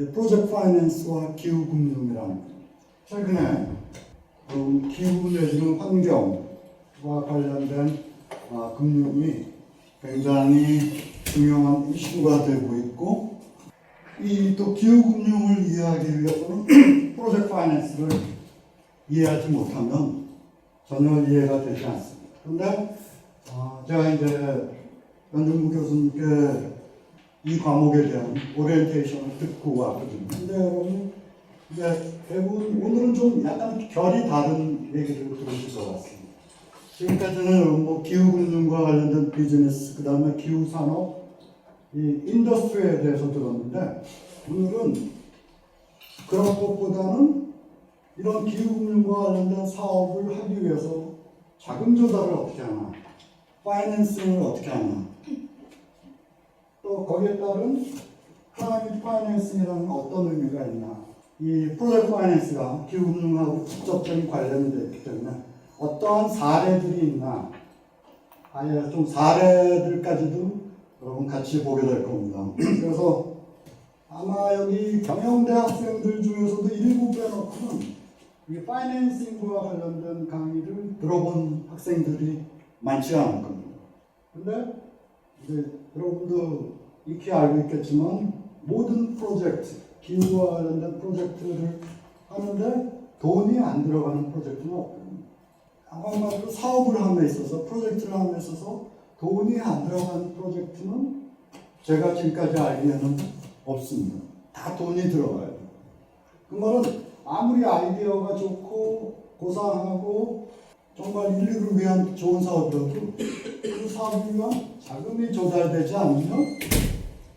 프로젝트 파이낸스와 기후금융이란 최근에 기후 내지는 환경과 관련된 금융이 굉장히 중요한 이슈가 되고 있고, 이 또 기후금융을 이해하기 위해서는 프로젝트 파이낸스를 이해하지 못하면 전혀 이해가 되지 않습니다. 그런데 제가 이제 연중무 교수님께 이 과목에 대한 오리엔테이션을 듣고 왔거든요. 근데 여러분, 이제 대부분 오늘은 좀 약간 결이 다른 얘기를 들으실 것 같습니다. 지금까지는 뭐 기후금융과 관련된 비즈니스, 그 다음에 기후산업, 이 인더스트리에 대해서 들었는데, 오늘은 그런 것보다는 이런 기후금융과 관련된 사업을 하기 위해서 자금 조달을 어떻게 하나, 파이낸싱을 어떻게 하나, 또 거기에 따른 클라이밋 파이낸싱이라는 어떤 의미가 있나, 이 프로젝트 파이낸스가 기후금융하고 직접적인 관련이 되어 있기 때문에 어떠한 사례들이 있나, 아예 좀 사례들까지도 여러분 같이 보게 될 겁니다. 그래서 아마 여기 경영대 학생들 중에서도 일부 빼놓고는 이 파이낸싱과 관련된 강의를 들어본 학생들이 많지 않을 겁니다. 근데 이제 여러분도 익히 알고 있겠지만 모든 프로젝트, 기후와 관련된 프로젝트를 하는데 돈이 안 들어가는 프로젝트는 없거든요. 한마디로 사업을 함에 있어서, 프로젝트를 함에 있어서 돈이 안 들어가는 프로젝트는 제가 지금까지 알기에는 없습니다. 다 돈이 들어가야 돼요. 그 말은 아무리 아이디어가 좋고 고상하고 정말 인류를 위한 좋은 사업이라도 그 사업을 위한 자금이 조달되지 않으면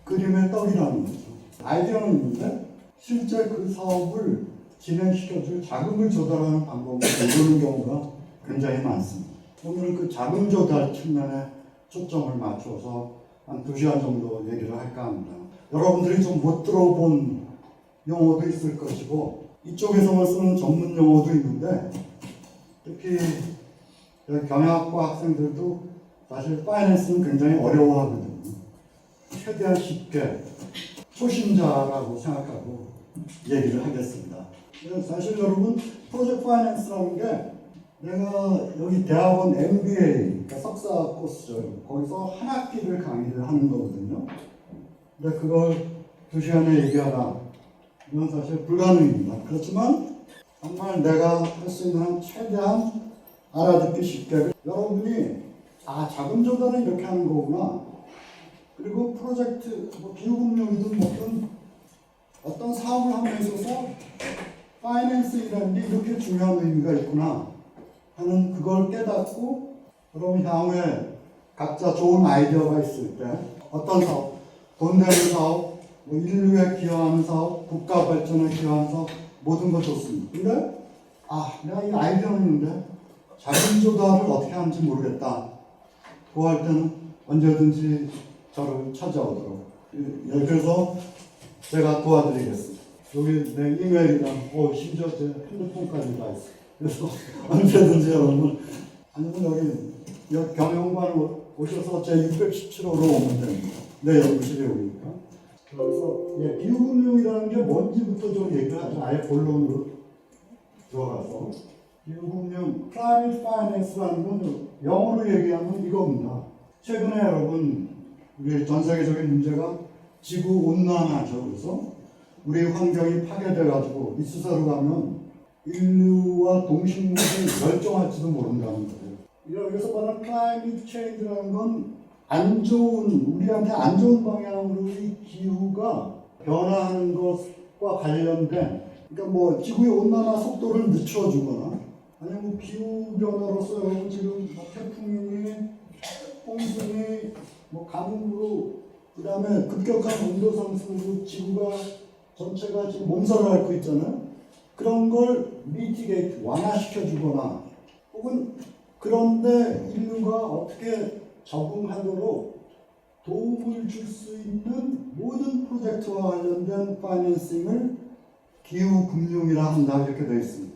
그림의 떡이라는 거죠. 아이디어는 있는데 실제 그 사업을 진행시켜줄 자금을 조달하는 방법을 모르는 경우가 굉장히 많습니다. 오늘은 그 자금 조달 측면에 초점을 맞춰서 한 2시간 정도 얘기를 할까 합니다. 여러분들이 좀 못 들어본 용어도 있을 것이고 이쪽에서만 쓰는 전문 용어도 있는데, 특히 경영학과 학생들도 사실 파이낸스는 굉장히 어려워하거든요. 최대한 쉽게 초심자라고 생각하고 얘기를 하겠습니다. 사실 여러분, 프로젝트 파이낸스라는 게 내가 여기 대학원 MBA, 그러니까 석사 코스죠. 거기서 한 학기를 강의를 하는 거거든요. 근데 그걸 2시간에 얘기하라, 이건 사실 불가능입니다. 그렇지만 정말 내가 할 수 있는 한 최대한 알아듣기 쉽게, 여러분이 자금 조달은 이렇게 하는 거구나, 그리고 프로젝트, 기후금융이든 뭐든 어떤 사업을 함에 있어서 파이낸스이라는 게 이렇게 중요한 의미가 있구나 하는 그걸 깨닫고, 여러분 향후에 각자 좋은 아이디어가 있을 때 어떤 사업, 돈 되는 사업, 인류에 기여하는 사업, 국가 발전에 기여하는 사업, 모든 거 좋습니다. 근데 내가 이 아이디어는 있는데 자금 조달을 어떻게 하는지 모르겠다, 그거 할 때는 언제든지 저를 찾아오도록. 그래서 제가 도와드리겠습니다. 여기 내 이메일이랑 심지어 제 핸드폰까지 다 있어요. 그래서 언제든지 여러분, 아니면 여기 경영관 오셔서 제 617호로 오면 됩니다. 내 연구실에 오니까. 그래서 기후금융이라는 게 뭔지부터 좀 얘기를 하죠. 아예 본론으로 들어가서. 기후금융, 클라이밋 파이낸스라는 건 영어로 얘기하면 이겁니다. 최근에 여러분, 우리 전 세계적인 문제가 지구 온난화죠. 그래서 우리 환경이 파괴돼가지고 이 수사로 가면 인류와 동식물이 멸종할지도 모른다는 거예요. 여기서 말하는 클라이밋 체인지라는 건 안 좋은, 우리한테 안 좋은 방향으로 이 기후가 변화하는 것과 관련된, 그러니까 지구의 온난화 속도를 늦춰주거나, 아니면 기후 변화로서 여러분 지금 태풍이, 홍수니, 가뭄으로, 그 다음에 급격한 온도 상승으로 지구가 전체가 지금 몸살을 앓고 있잖아요. 그런 걸 미티게이트, 완화시켜주거나, 혹은 그런데 인류가 어떻게 적응하도록 도움을 줄 수 있는 모든 프로젝트와 관련된 파이낸싱을 기후금융이라 한다, 이렇게 되어 있습니다.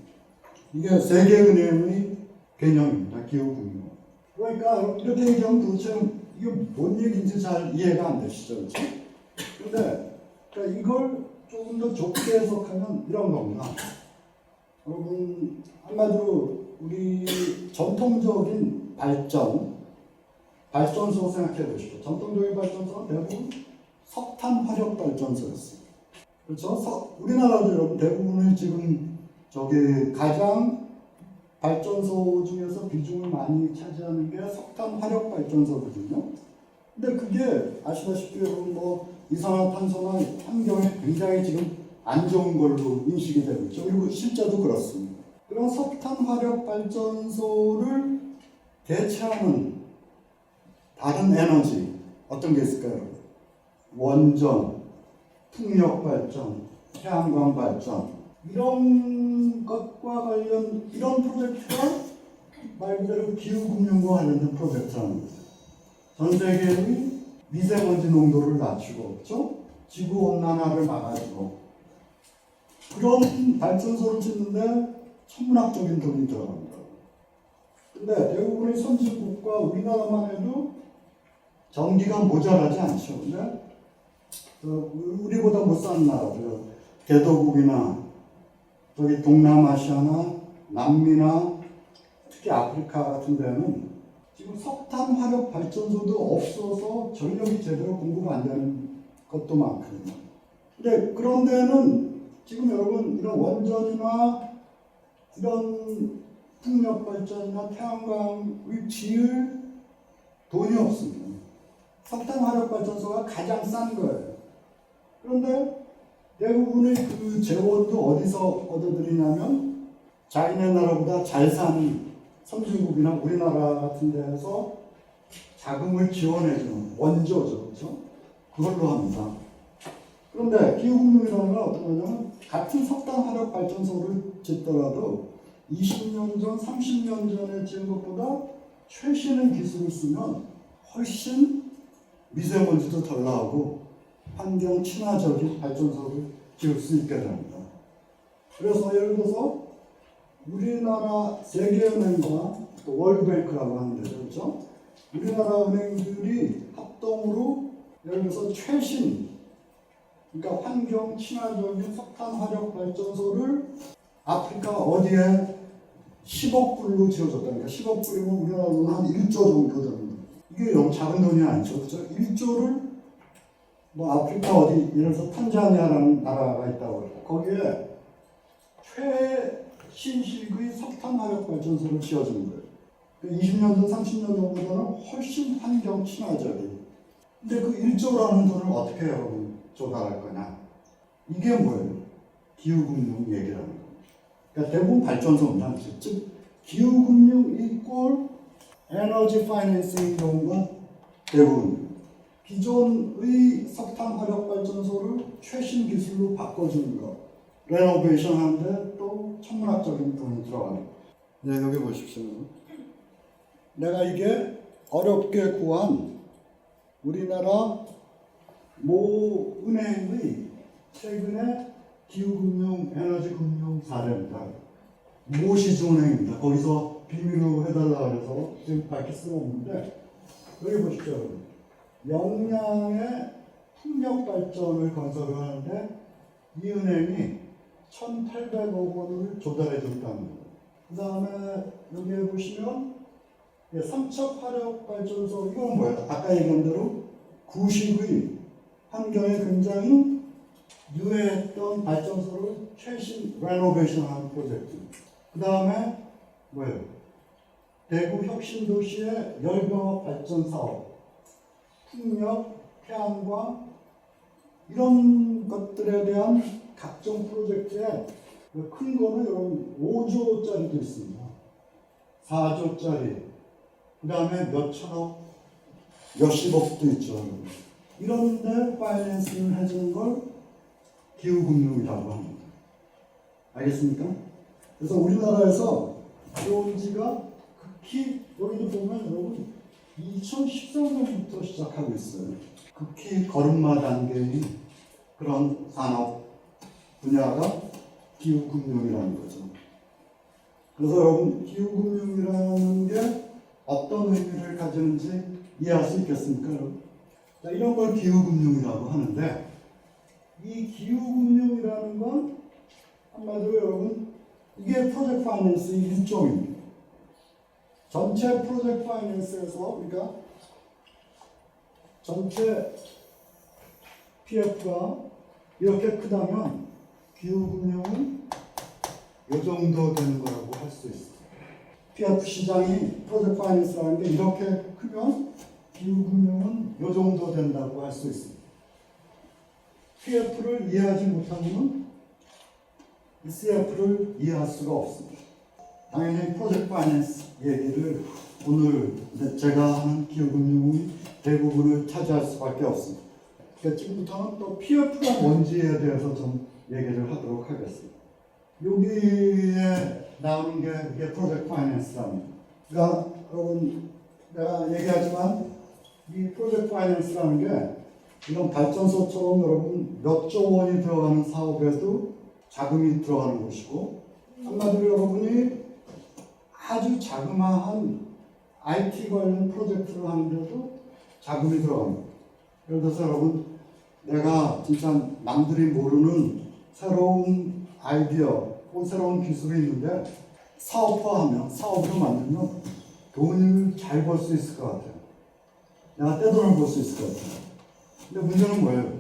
이게 세계은행의 개념입니다. 기후금융. 그러니까 이렇게 얘기하면 도대체 이게 뭔 얘기인지 잘 이해가 안 되시죠? 그런데 그러니까 이걸 조금 더 좁게 해석하면 이런 겁니다. 여러분, 한마디로 우리 전통적인 발전소 생각해 보시죠. 전통적인 발전소는 대부분 석탄 화력 발전소였어요. 그렇죠? 우리나라도 여러분 대부분은 지금 가장 발전소 중에서 비중을 많이 차지하는 게 석탄 화력 발전소거든요. 근데 그게 아시다시피 여러분 이산화탄소나 환경에 굉장히 지금 안 좋은 걸로 인식이 되고 있죠. 그리고 실제도 그렇습니다. 그런 석탄 화력 발전소를 대체하는 다른 에너지 어떤 게 있을까요? 원전, 풍력 발전, 태양광 발전 이런 것과 관련 이런 프로젝트가 말 그대로 기후금융과 관련된 프로젝트라는 거예요. 전 세계의 미세먼지 농도를 낮추고 그렇죠? 지구온난화를 막아주고 그런 발전소를 짓는데 천문학적인 돈이 들어갑니다. 근데 대부분의 선진국과 우리나라만 해도 전기가 모자라지 않죠. 근데 우리보다 못 사는 나라들, 개도국이나 저기 동남아시아나 남미나 특히 아프리카 같은 데는 지금 석탄 화력 발전소도 없어서 전력이 제대로 공급이 안 되는 것도 많거든요. 근데 그런 데는 지금 여러분 이런 원전이나 이런 풍력 발전이나 태양광을 지을 돈이 없습니다. 석탄 화력 발전소가 가장 싼 거예요. 그런데 대부분의 그 재원도 어디서 얻어들이냐면 자기네 나라보다 잘 사는 선진국이나 우리나라 같은 데에서 자금을 지원해주는 원조죠. 그렇죠? 그걸로 합니다. 그런데 기후금융이라는 건 어떤 거냐면 같은 석탄 화력 발전소를 짓더라도 20년 전, 30년 전에 지은 것보다 최신의 기술을 쓰면 훨씬 미세먼지도 덜 나오고 환경 친화적인 발전소를 지을 수 있게 됩니다. 그래서 예를 들어서 우리나라 세계은행과 또 월드뱅크라고 하는데 그렇죠? 우리나라 은행들이 합동으로 예를 들어서 최신 그러니까 환경 친화적인 석탄 화력 발전소를 아프리카 어디에 10억 불로 지어줬다. 그러니까 10억 불이면 우리나라 돈 한 1조 정도 됩니다. 이게 영 작은 돈이 아니죠. 그렇죠? 1조를 아프리카 어디 예를 들어서 탄자니아라는 나라가 있다고 해요. 거기에 최신식의 석탄 화력 발전소를 지어준 거예요. 20년 전, 30년 전보다는 훨씬 환경 친화적인. 근데 그 1조라는 돈을 어떻게 여러분 조달할 거냐? 이게 뭐예요? 기후금융 얘기라는 거예요. 그러니까 대부분 발전소입니다. 즉 기후금융 이꼴 에너지 파이낸싱 경우가 대부분 기존의 석탄 화력 발전소를 최신 기술로 바꿔주는 것, 레노베이션 하는데 또 천문학적인 돈이 들어가는. 네, 여기 보십시오. 내가 이게 어렵게 구한 우리나라 모 은행의 최근의 기후금융, 에너지금융 사례입니다. 모 시중은행입니다. 거기서 비밀로 해달라 그래서 지금 밝힐 수가 없는데 여기 보십시오. 영양의 풍력 발전을 건설을 하는데 이 은행이 1,800억 원을 조달해 줬다는 거예요. 그 다음에 여기에 보시면 삼척 화력 발전소 이건 뭐예요? 아까 얘기한 대로 구식의 환경에 굉장히 유해했던 발전소를 최신 레노베이션하는 프로젝트. 그 다음에 뭐예요? 대구 혁신도시의 열병업 발전 사업, 풍력, 태양광 이런 것들에 대한 각종 프로젝트에 큰 거는 여러분 5조짜리도 있습니다. 4조짜리, 그 다음에 몇 천억, 몇십억도 있죠. 이런데 파이낸싱을 해주는 걸 기후금융이라고 합니다. 알겠습니까? 그래서 우리나라에서 들어온 지가 극히 여기도 보면 여러분 2013년부터 시작하고 있어요. 극히 걸음마 단계의 그런 산업 분야가 기후금융이라는 거죠. 그래서 여러분 기후금융이라는 게 어떤 의미를 가지는지 이해할 수 있겠습니까? 여러분? 자, 이런 걸 기후금융이라고 하는데 이 기후금융이라는 건 한마디로 여러분 이게 프로젝트 파이낸스의 일종입니다. 전체 프로젝트 파이낸스에서 그러니까 전체 PF가 이렇게 크다면 기후금융은 이 정도 되는 거라고 할 수 있어요. PF 시장이 프로젝트 파이낸스라는 게 이렇게 크면 기후금융은 이 정도 된다고 할 수 있습니다. PF를 이해하지 못하면 CF를 이해할 수가 없습니다. 당연히 프로젝트 파이낸스 얘기를 오늘 제가 하는 기후금융의 대부분을 차지할 수밖에 없습니다. 그러니까 지금부터는 또 PF가 뭔지에 대해서 좀 얘기를 하도록 하겠습니다. 여기에 나오는 게 이게 프로젝트 파이낸스랍니다. 그러니까 여러분 내가 얘기하지만 이 프로젝트 파이낸스라는 게 이런 발전소처럼 여러분 몇 조 원이 들어가는 사업에도 자금이 들어가는 것이고 한마디로 여러분이 아주 자그마한 IT 관련 프로젝트를 하는데도 자금이 들어갑니다. 예를 들어서 여러분 내가 진짜 남들이 모르는 새로운 아이디어 혹은 새로운 기술이 있는데 사업화하면 사업으로 만들면 돈을 잘 벌 수 있을 것 같아요. 내가 떼돈을 벌 수 있을 것 같아요. 근데 문제는 뭐예요?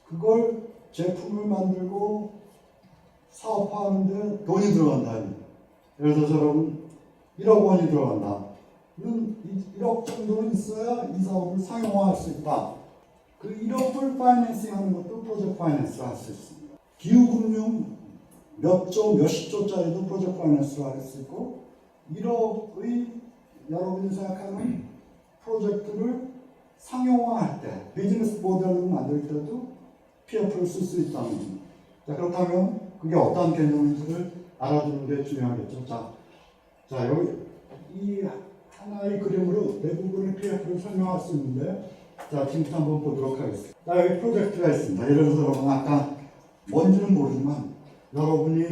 그걸 제품을 만들고 사업화하는데 돈이 들어간다. 예를 들어서 여러분 1억 원이 들어간다. 1억 정도는 있어야 이 사업을 상용화할 수 있다. 그 1억을 파이낸싱하는 것도 프로젝트 파이낸스를 할 수 있습니다. 기후금융 몇십 조짜리도 프로젝트 파이낸스를 할 수 있고 1억의 여러분이 생각하는 프로젝트를 상용화할 때 비즈니스 모델을 만들 때도 PF를 쓸 수 있다는 겁니다. 자, 그렇다면 그게 어떤 개념인지를 알아두는 게 중요하겠죠. 자 여기 이 하나의 그림으로 대부분의 PF를 설명할 수 있는데 자 지금부터 한번 보도록 하겠습니다. 자 여기 프로젝트가 있습니다. 예를 들어서 여러분 아까 뭔지는 모르지만 여러분이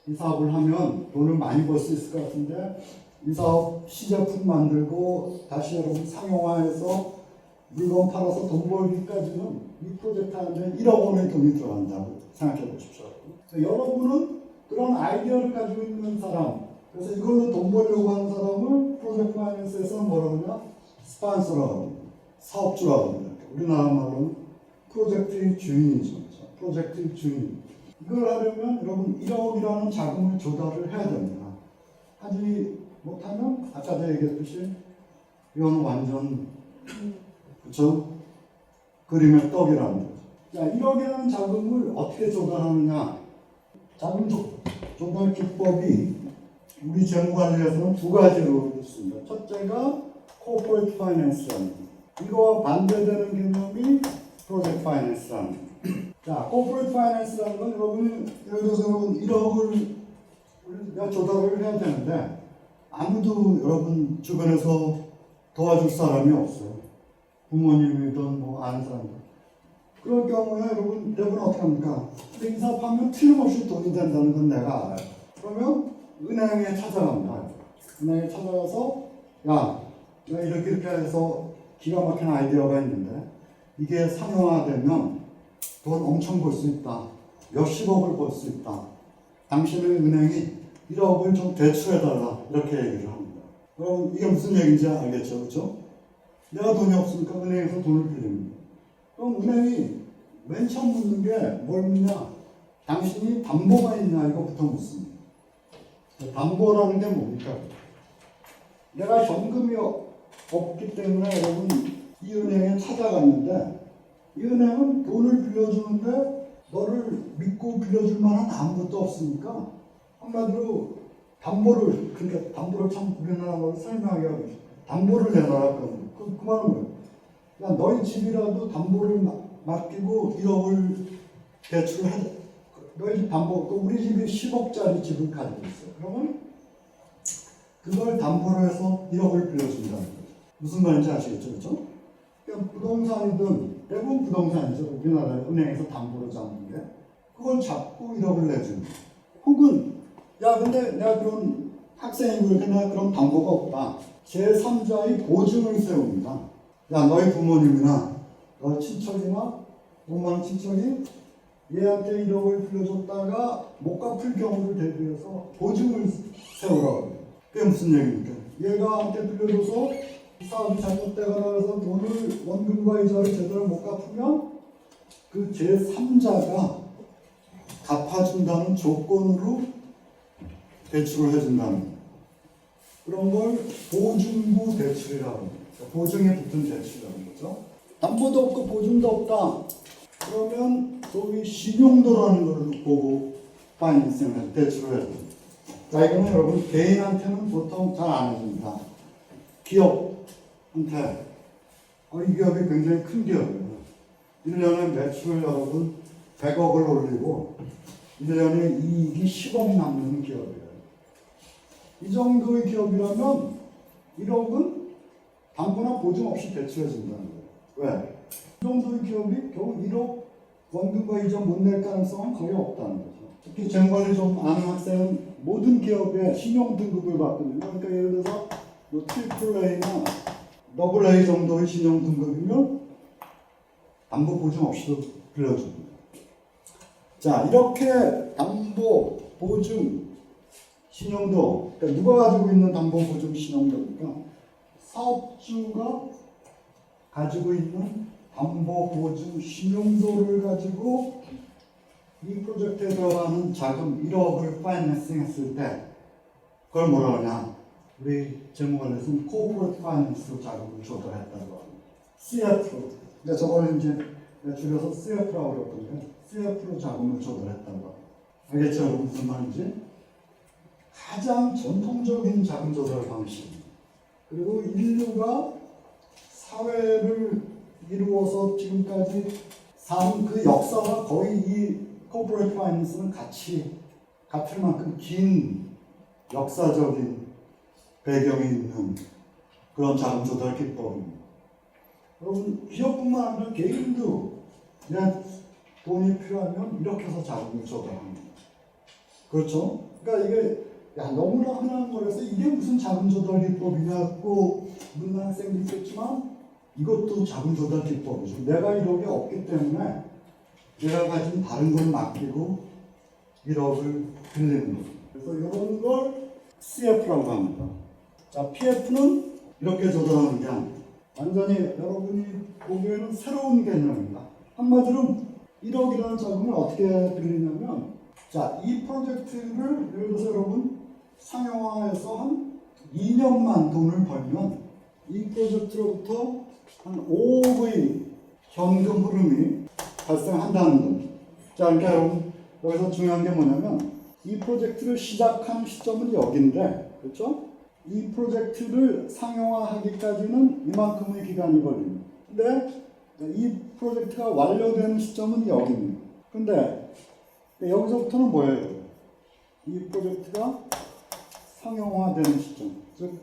이 사업을 하면 돈을 많이 벌 수 있을 것 같은데 이 사업 시제품 만들고 다시 여러분 상용화해서 물건 팔아서 돈 벌기까지는 이 프로젝트 하는데 1억 원의 돈이 들어간다고 생각해 보십시오. 여러분은 그런 아이디어를 가지고 있는 사람, 그래서 이걸로 돈 벌려고 하는 사람을 프로젝트 파이낸스에서 뭐라고 하냐? 스폰서라고 합니다. 사업주라고 합니다. 우리나라 말로는 프로젝트의 주인이죠. 프로젝트의 주인. 이걸 하려면 여러분 1억이라는 자금을 조달을 해야 됩니다. 하지 못하면 아까 제가 얘기했듯이 이건 완전 그쵸? 그림의 떡이라는 거죠. 자, 1억이라는 자금을 어떻게 조달하느냐? 자금 조달 기법이 우리 재무관리에서는 두 가지로 있습니다. 첫째가 코퍼레이트 파이낸스라는 거. 이거와 반대되는 개념이 프로젝트 파이낸스라는 거. 자, 코퍼레이트 파이낸스라는 건 여러분이 예를 들어서 여러분 1억을 우리가 조달을 해야 되는데 아무도 여러분 주변에서 도와줄 사람이 없어요. 부모님이든 뭐 아는 사람들. 그럴 경우에 여러분 대부분 어떻게 합니까? 근데 이 사업하면 틀림없이 돈이 된다는 건 내가 알아요. 그러면 은행에 찾아갑니다. 은행에 찾아가서 야, 내가 이렇게 해서 기가 막힌 아이디어가 있는데 이게 상용화되면 돈 엄청 벌 수 있다. 몇십억을 벌 수 있다. 당신의 은행이 1억을 좀 대출해달라. 이렇게 얘기를 합니다. 그럼 이게 무슨 얘기인지 알겠죠? 그렇죠? 내가 돈이 없으니까 은행에서 돈을 빌립니다. 그럼 은행이 맨 처음 묻는 게 뭘 묻냐? 당신이 담보가 있냐? 이거부터 묻습니다. 담보라는 게 뭡니까? 내가 현금이 없기 때문에 여러분 이 은행에 찾아갔는데 이 은행은 돈을 빌려주는데 너를 믿고 빌려줄 만한 아무것도 없으니까 한마디로 담보를, 그러니까 담보를 참 우리나라 말로 설명하기 어렵죠. 담보를 내놔라. 그 말은 뭐예요? 야, 너희 집이라도 담보를 맡기고 1억을 대출해. 너희 집 담보, 우리 집이 10억짜리 집을 가지고 있어요. 그러면 그걸 담보로 해서 1억을 빌려준다는 거죠. 무슨 말인지 아시겠죠? 그렇죠? 그러니까 부동산이든 대부분 부동산이죠. 우리나라 은행에서 담보로 잡는 게 그걸 잡고 1억을 내주는 거예요. 혹은 야 근데 내가 그런 학생이고 이렇게 내가 그런 담보가 없다. 제3자의 보증을 세웁니다. 야 너희 부모님이나 너희 친척이나 돈만 친척이 얘한테 1억을 빌려줬다가 못 갚을 경우를 대비해서 보증을 세우라고. 그게 무슨 얘기입니까? 얘가 한테 빌려줘서 사업이 잘못되거나 해서 돈을 원금과 이자를 제대로 못 갚으면 그 제3자가 갚아준다는 조건으로 대출을 해준다는 거예요. 그런 걸 보증부 대출이라고 합니다. 보증에 붙은 대출이라는 거죠. 담보도 없고 보증도 없다. 그러면 소위 신용도라는 걸 보고 파이낸싱을 대출을 해요. 자, 이거는 여러분 개인한테는 보통 잘 안 해줍니다. 기업한테 이 기업이 굉장히 큰 기업이에요. 1년에 매출 여러분 100억을 올리고 1년에 이익이 10억 남는 기업이에요. 이 정도의 기업이라면 1억은 담보나 보증 없이 대출해 준다는 거예요. 왜? 이 정도의 기업이 겨우 1억 원금과 이자 못 낼 가능성은 거의 없다는 거죠. 특히 재무관리 좀 아는 학생은 모든 기업의 신용 등급을 받거든요. 그러니까 예를 들어서 트리플 A나 더블 A 정도의 신용 등급이면 담보 보증 없이도 빌려줍니다. 자, 이렇게 담보 보증 신용도, 그러니까 누가 가지고 있는 담보 보증 신용도입니까? 사업주가 가지고 있는 담보 보증 신용도를 가지고 이 프로젝트에 들어가는 자금 1억을 파이낸싱 했을 때 그걸 뭐라 하냐? 우리 재무관리에서는 코퍼레이트 파이낸스로 자금을 조달했다고 합니다. CF로. 그러니까 저걸 이제 줄여서 CF라고 그랬거든요. CF로 자금을 조달했다고 합니다. 알겠죠? 무슨 말인지? 가장 전통적인 자금 조달 방식입니다. 그리고 인류가 사회를 이루어서 지금까지 산 그 역사와 거의 이 코퍼레이트 파이낸스는 같을 만큼 긴 역사적인 배경이 있는 그런 자금 조달 기법입니다. 여러분 기업뿐만 아니라 개인도 그냥 돈이 필요하면 이렇게 해서 자금을 조달합니다. 그렇죠? 그러니까 이게 너무나 흔한 거라서 이게 무슨 자금 조달 기법이냐고 묻는 학생도 있겠지만 이것도 자금 조달 기법이죠. 내가 1억이 없기 때문에 내가 가진 다른 걸 맡기고 1억을 빌리는 거죠. 그래서 이런 걸 CF라고 합니다. 자, PF는 이렇게 조달하는 게 아니에요. 완전히 여러분이 보기에는 새로운 개념입니다. 한마디로 1억이라는 자금을 어떻게 빌리냐면, 자, 이 프로젝트를 예를 들어서 여러분 상용화해서 한 2년만 돈을 벌면 이 프로젝트로부터 한 5억의 현금 흐름이 발생한다는 겁니다. 자, 그러니까 여러분 여기서 중요한 게 뭐냐면 이 프로젝트를 시작하는 시점은 여기인데, 그렇죠? 이 프로젝트를 상용화하기까지는 이만큼의 기간이 걸립니다. 근데 이 프로젝트가 완료되는 시점은 여기입니다. 근데 여기서부터는 뭐예요? 이 프로젝트가 상용화되는 시점, 즉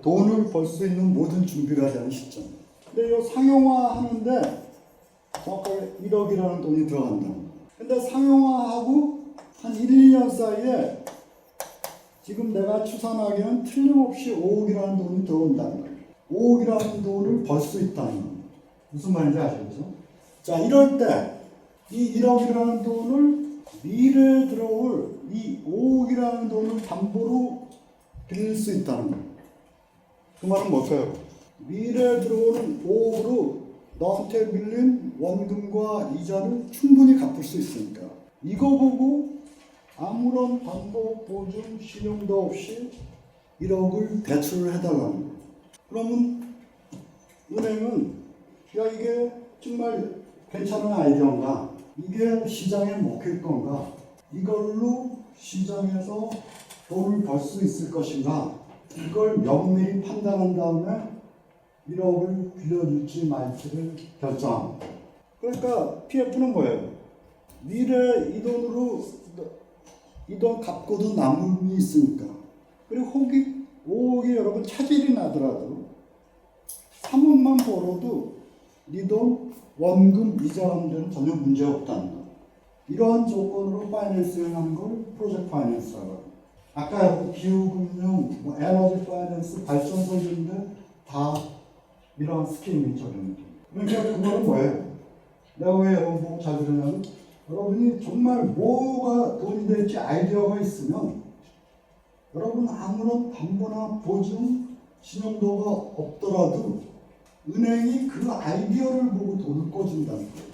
돈을 벌 수 있는 모든 준비가 되는 시점. 근데 이 상용화하는데 정확하게 1억이라는 돈이 들어간다. 근데 상용화하고 한 1, 2년 사이에 지금 내가 추산하기에는 틀림없이 5억이라는 돈이 들어온다는 거예요. 5억이라는 돈을 벌 수 있다는 거예요. 무슨 말인지 아시겠죠? 자, 이럴 때 이 1억이라는 돈을 미래에 들어올 이 5억이라는 돈을 담보로 빌릴 수 있다는 거예요. 그 말은 뭘까요? 미래에 들어오는 5억으로 너한테 빌린 원금과 이자를 충분히 갚을 수 있으니까 이거 보고 아무런 담보, 보증, 신용도 없이 1억을 대출을 해달라는 거예요. 그러면 은행은 야, 이게 정말 괜찮은 아이디어인가? 이게 시장에 먹힐 건가? 이걸로 시장에서 돈을 벌 수 있을 것인가? 이걸 면밀히 판단한 다음에 1억을 빌려줄지 말지를 결정합니다. 그러니까 PF는 뭐예요? 미래 이 돈으로 이 돈 갚고도 남음이 있으니까. 그리고 혹이 5억이 여러분 차질이 나더라도 3억만 벌어도 네 돈 원금 이자하는 데는 전혀 문제 없다는 거. 이러한 조건으로 파이낸싱을 하는 걸 프로젝트 파이낸스라고 합니다. 아까 여러분 기후금융, 에너지 파이낸스, 발전소 이런데 다 이러한 스की임이 적용됩니다. 그러니까 그거는 뭐예요? 내가 왜 여러분 보고 잘 그러냐면 여러분이 정말 뭐가 돈이 될지 아이디어가 있으면 여러분 아무런 담보나 보증, 신용도가 없더라도 은행이 그 아이디어를 보고 돈을 꿔준다는 거예요.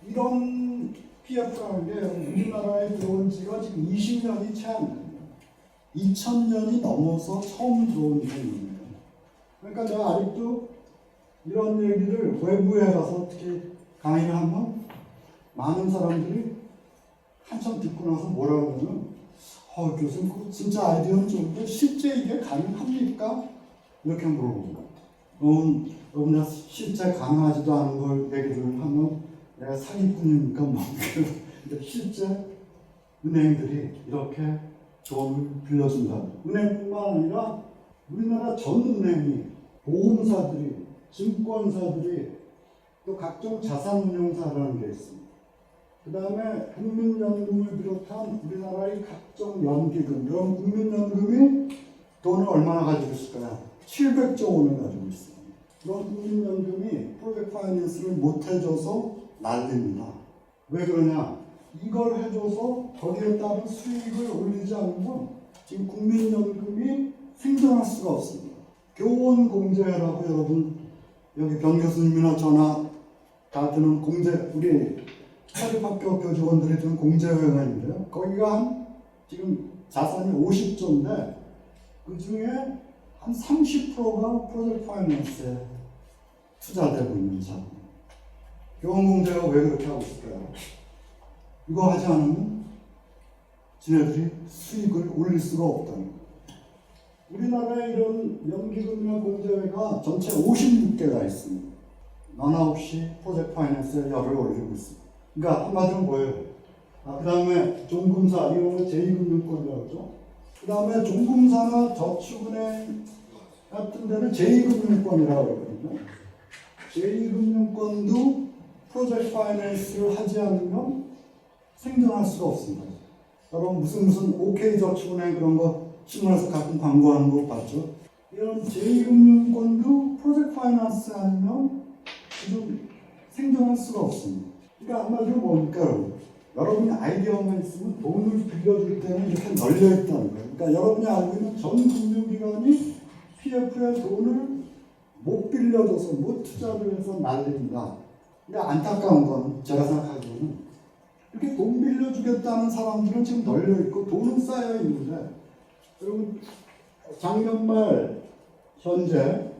이런 PF라는 게 우리나라에 들어온 지가 지금 20년이 채 안 됩니다. 2000년이 넘어서 처음 들어온 개념이에요. 그러니까 내가 아직도 이런 얘기를 외부에 가서 특히 강의를 하면 많은 사람들이 한참 듣고 나서 뭐라고 하냐면 교수님 그 진짜 아이디어는 좋은데 실제 이게 가능합니까? 이렇게 물어봅니다. 너무나 실제 가능하지도 않은 걸 얘기를 하면 내가 사기꾼이니까 막 근데 실제 은행들이 이렇게 돈을 빌려준다. 은행뿐만 아니라 우리나라 전 은행이 보험사들이 증권사들이 또 각종 자산운용사라는 게 있습니다. 그 다음에 국민연금을 비롯한 우리나라의 각종 연기금, 이런 국민연금이 돈을 얼마나 가지고 있을까요? 700조 원을 가지고 있습니다. 그런 국민연금이 프로젝트 파이낸스를 못 해줘서 난립니다. 왜 그러냐? 이걸 해줘서 거기에 따른 수익을 올리지 않으면 지금 국민연금이 생존할 수가 없습니다. 교원공제라고 여러분 여기 변 교수님이나 저나 다 드는 공제, 우리 사립학교 교직원들이 드는 공제회가 있는데요. 거기가 지금 자산이 50조인데 그 중에 한 30%가 프로젝트 파이낸스에 투자되고 있는 자금. 교원공제가 왜 그렇게 하고 있을까요? 이거 하지 않으면 지네들이 수익을 올릴 수가 없다는 거예요. 우리나라에 이런 연기금이나 공제회가 전체 56개가 있습니다. 하나 없이 프로젝트 파이낸스에 열을 올리고 있습니다. 그러니까 한마디로 뭐예요? 그 다음에 종금사, 이런 거 제2금융권이라고 하죠. 그 다음에 종금사나 저축은행 같은 데는 제2금융권이라고 하거든요. 제2금융권도 프로젝트 파이낸스를 하지 않으면 생존할 수가 없습니다. 여러분 무슨 OK저축은행 그런 거 신문에서 가끔 광고하는 거 봤죠? 이런 제2금융권도 프로젝트 파이낸스 아니면 지금 생존할 수가 없습니다. 그러니까 한마디로 뭡니까 여러분? 여러분이 아이디어만 있으면 돈을 빌려줄 때는 이렇게 널려 있다는 거예요. 그러니까 여러분이 알고 있는 전 금융기관이 PF에 돈을 못 빌려줘서 못 투자를 해서 날립니다. 그러니까 안타까운 건 제가 생각하기에는 이렇게 돈 빌려주겠다는 사람들은 지금 널려있고 돈은 쌓여있는데 여러분 작년 말 현재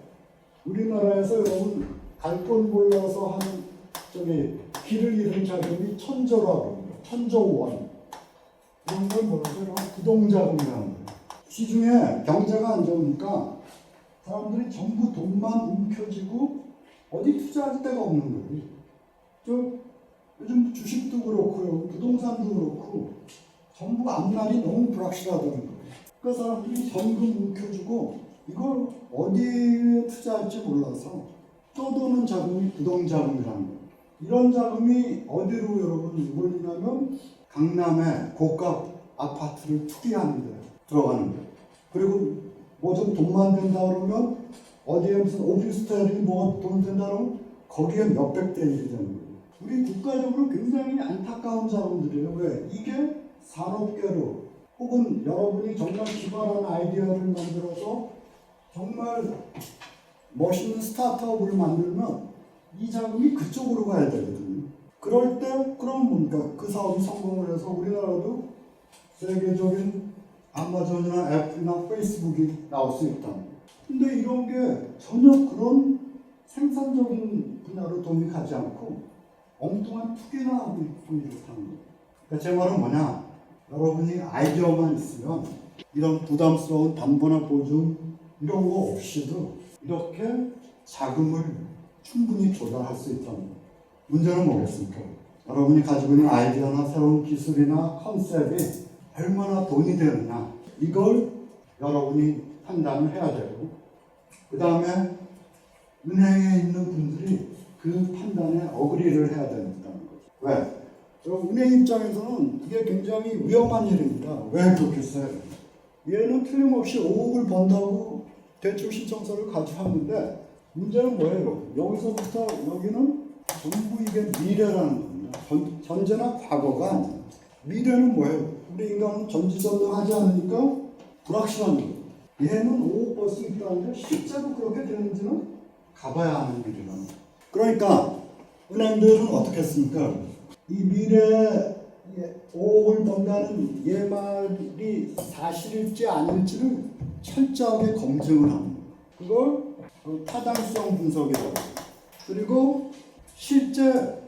우리나라에서 여러분 갈 돈 몰라서 하는 길을 잃은 자금이 1000조라고 합니다. 1000조 원. 이런 걸 뭐라고요? 부동자금이라는 거예요. 시중에 경제가 안 좋으니까 사람들이 전부 돈만 움켜쥐고 어디 투자할 데가 없는 거예요. 요즘 주식도 그렇고요, 부동산도 그렇고 전부 앞날이 너무 불확실하다는 거예요. 그 사람들이 현금 움켜쥐고 이걸 어디에 투자할지 몰라서 떠도는 자금이 부동자금이라는 거예요. 이런 자금이 어디로 여러분 몰리냐면 강남에 고가 아파트를 투기하는 데 들어가는 거예요. 그리고 뭐 좀 돈만 된다 그러면 어디에 무슨 오피스텔이 뭐 돈 된다 그러면 거기에 몇백 대 1이 되는 거예요. 우리 국가적으로 굉장히 안타까운 자금들이에요. 왜? 이게 산업계로 혹은 여러분이 정말 기발한 아이디어를 만들어서 정말 멋있는 스타트업을 만들면 이 자금이 그쪽으로 가야 되거든요. 그럴 때 그럼 뭡니까? 그 사업이 성공을 해서 우리나라도 세계적인 아마존이나 애플이나 페이스북이 나올 수 있다. 근데 이런 게 전혀 그런 생산적인 분야로 돈이 가지 않고 엉뚱한 투기나 하고 있고 이렇다는 거예요. 그러니까 제 말은 뭐냐? 여러분이 아이디어만 있으면 이런 부담스러운 담보나 보증 이런 거 없이도 이렇게 자금을 충분히 조달할 수 있다는 거예요. 문제는 뭐겠습니까? 여러분이 가지고 있는 아이디어나 새로운 기술이나 컨셉이 얼마나 돈이 되느냐 이걸 여러분이 판단을 해야 되고 그 다음에 은행에 있는 분들이 그 판단에 어그리를 해야 된다는 거죠. 왜? 은행 입장에서는 이게 굉장히 위험한 일입니다. 왜 그렇겠어요? 얘는 틀림없이 5억을 번다고 대출 신청서를 가져왔는데 문제는 뭐예요? 여기서부터 여기는 전부 이게 미래라는 겁니다. 현재나 과거가 아니에요. 미래는 뭐예요? 우리 인간은 전지전능하지 않으니까 불확실한 거예요. 얘는 5% 있다는데 실제로 그렇게 되는지는 가봐야 하는 일이라는 거예요. 그러니까 은행들은 어떻게 했습니까? 이 미래에 5억을 번다는 얘 말이 사실일지 아닐지를 철저하게 검증을 합니다. 그걸 타당성 분석이라고 해요. 그리고 실제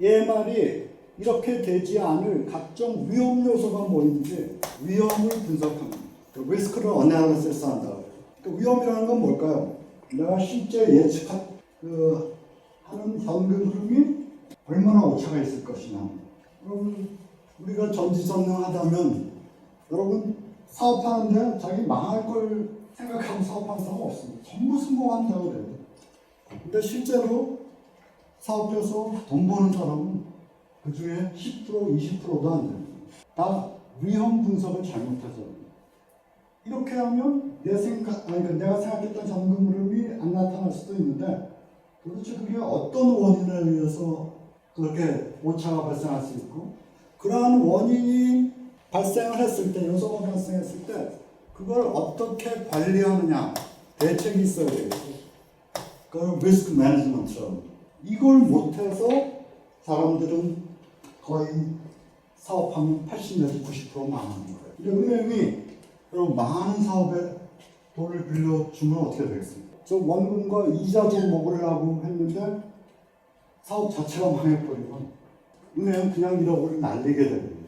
얘 말이 이렇게 되지 않을 각종 위험 요소가 뭐인지 위험을 분석합니다. 그 리스크를 어나리시스 한다. 그 위험이라는 건 뭘까요? 내가 실제 예측한 하는 현금 흐름이 얼마나 오차가 있을 것이냐. 여러분, 우리가 전지전능하다면 여러분 사업하는데 자기 망할 걸 생각하고 사업하는 사람 없습니다. 전부 성공한다고 그래요. 근데 실제로 사업해서 돈 버는 사람은 그 중에 10%, 20%도 안 돼요. 다 위험 분석을 잘못해서. 이렇게 하면 내가 생각했던 현금 흐름이 안 나타날 수도 있는데 도대체 그게 어떤 원인에 의해서 그렇게 오차가 발생할 수 있고 그러한 원인이 발생을 했을 때, 요소가 발생했을 때 그걸 어떻게 관리하느냐 대책이 있어야 되겠죠. 그걸 리스크 매니지먼트라고. 이걸 못해서 사람들은 거의 사업하면 80 내지 90% 망하는 거예요. 근데 은행이 여러분 많은 사업에 돈을 빌려주면 어떻게 되겠습니까? 저 원금과 이자 좀 먹으려고 했는데 사업 자체가 망해버리면 은행은 그냥 잃어버리고 날리게 됩니다.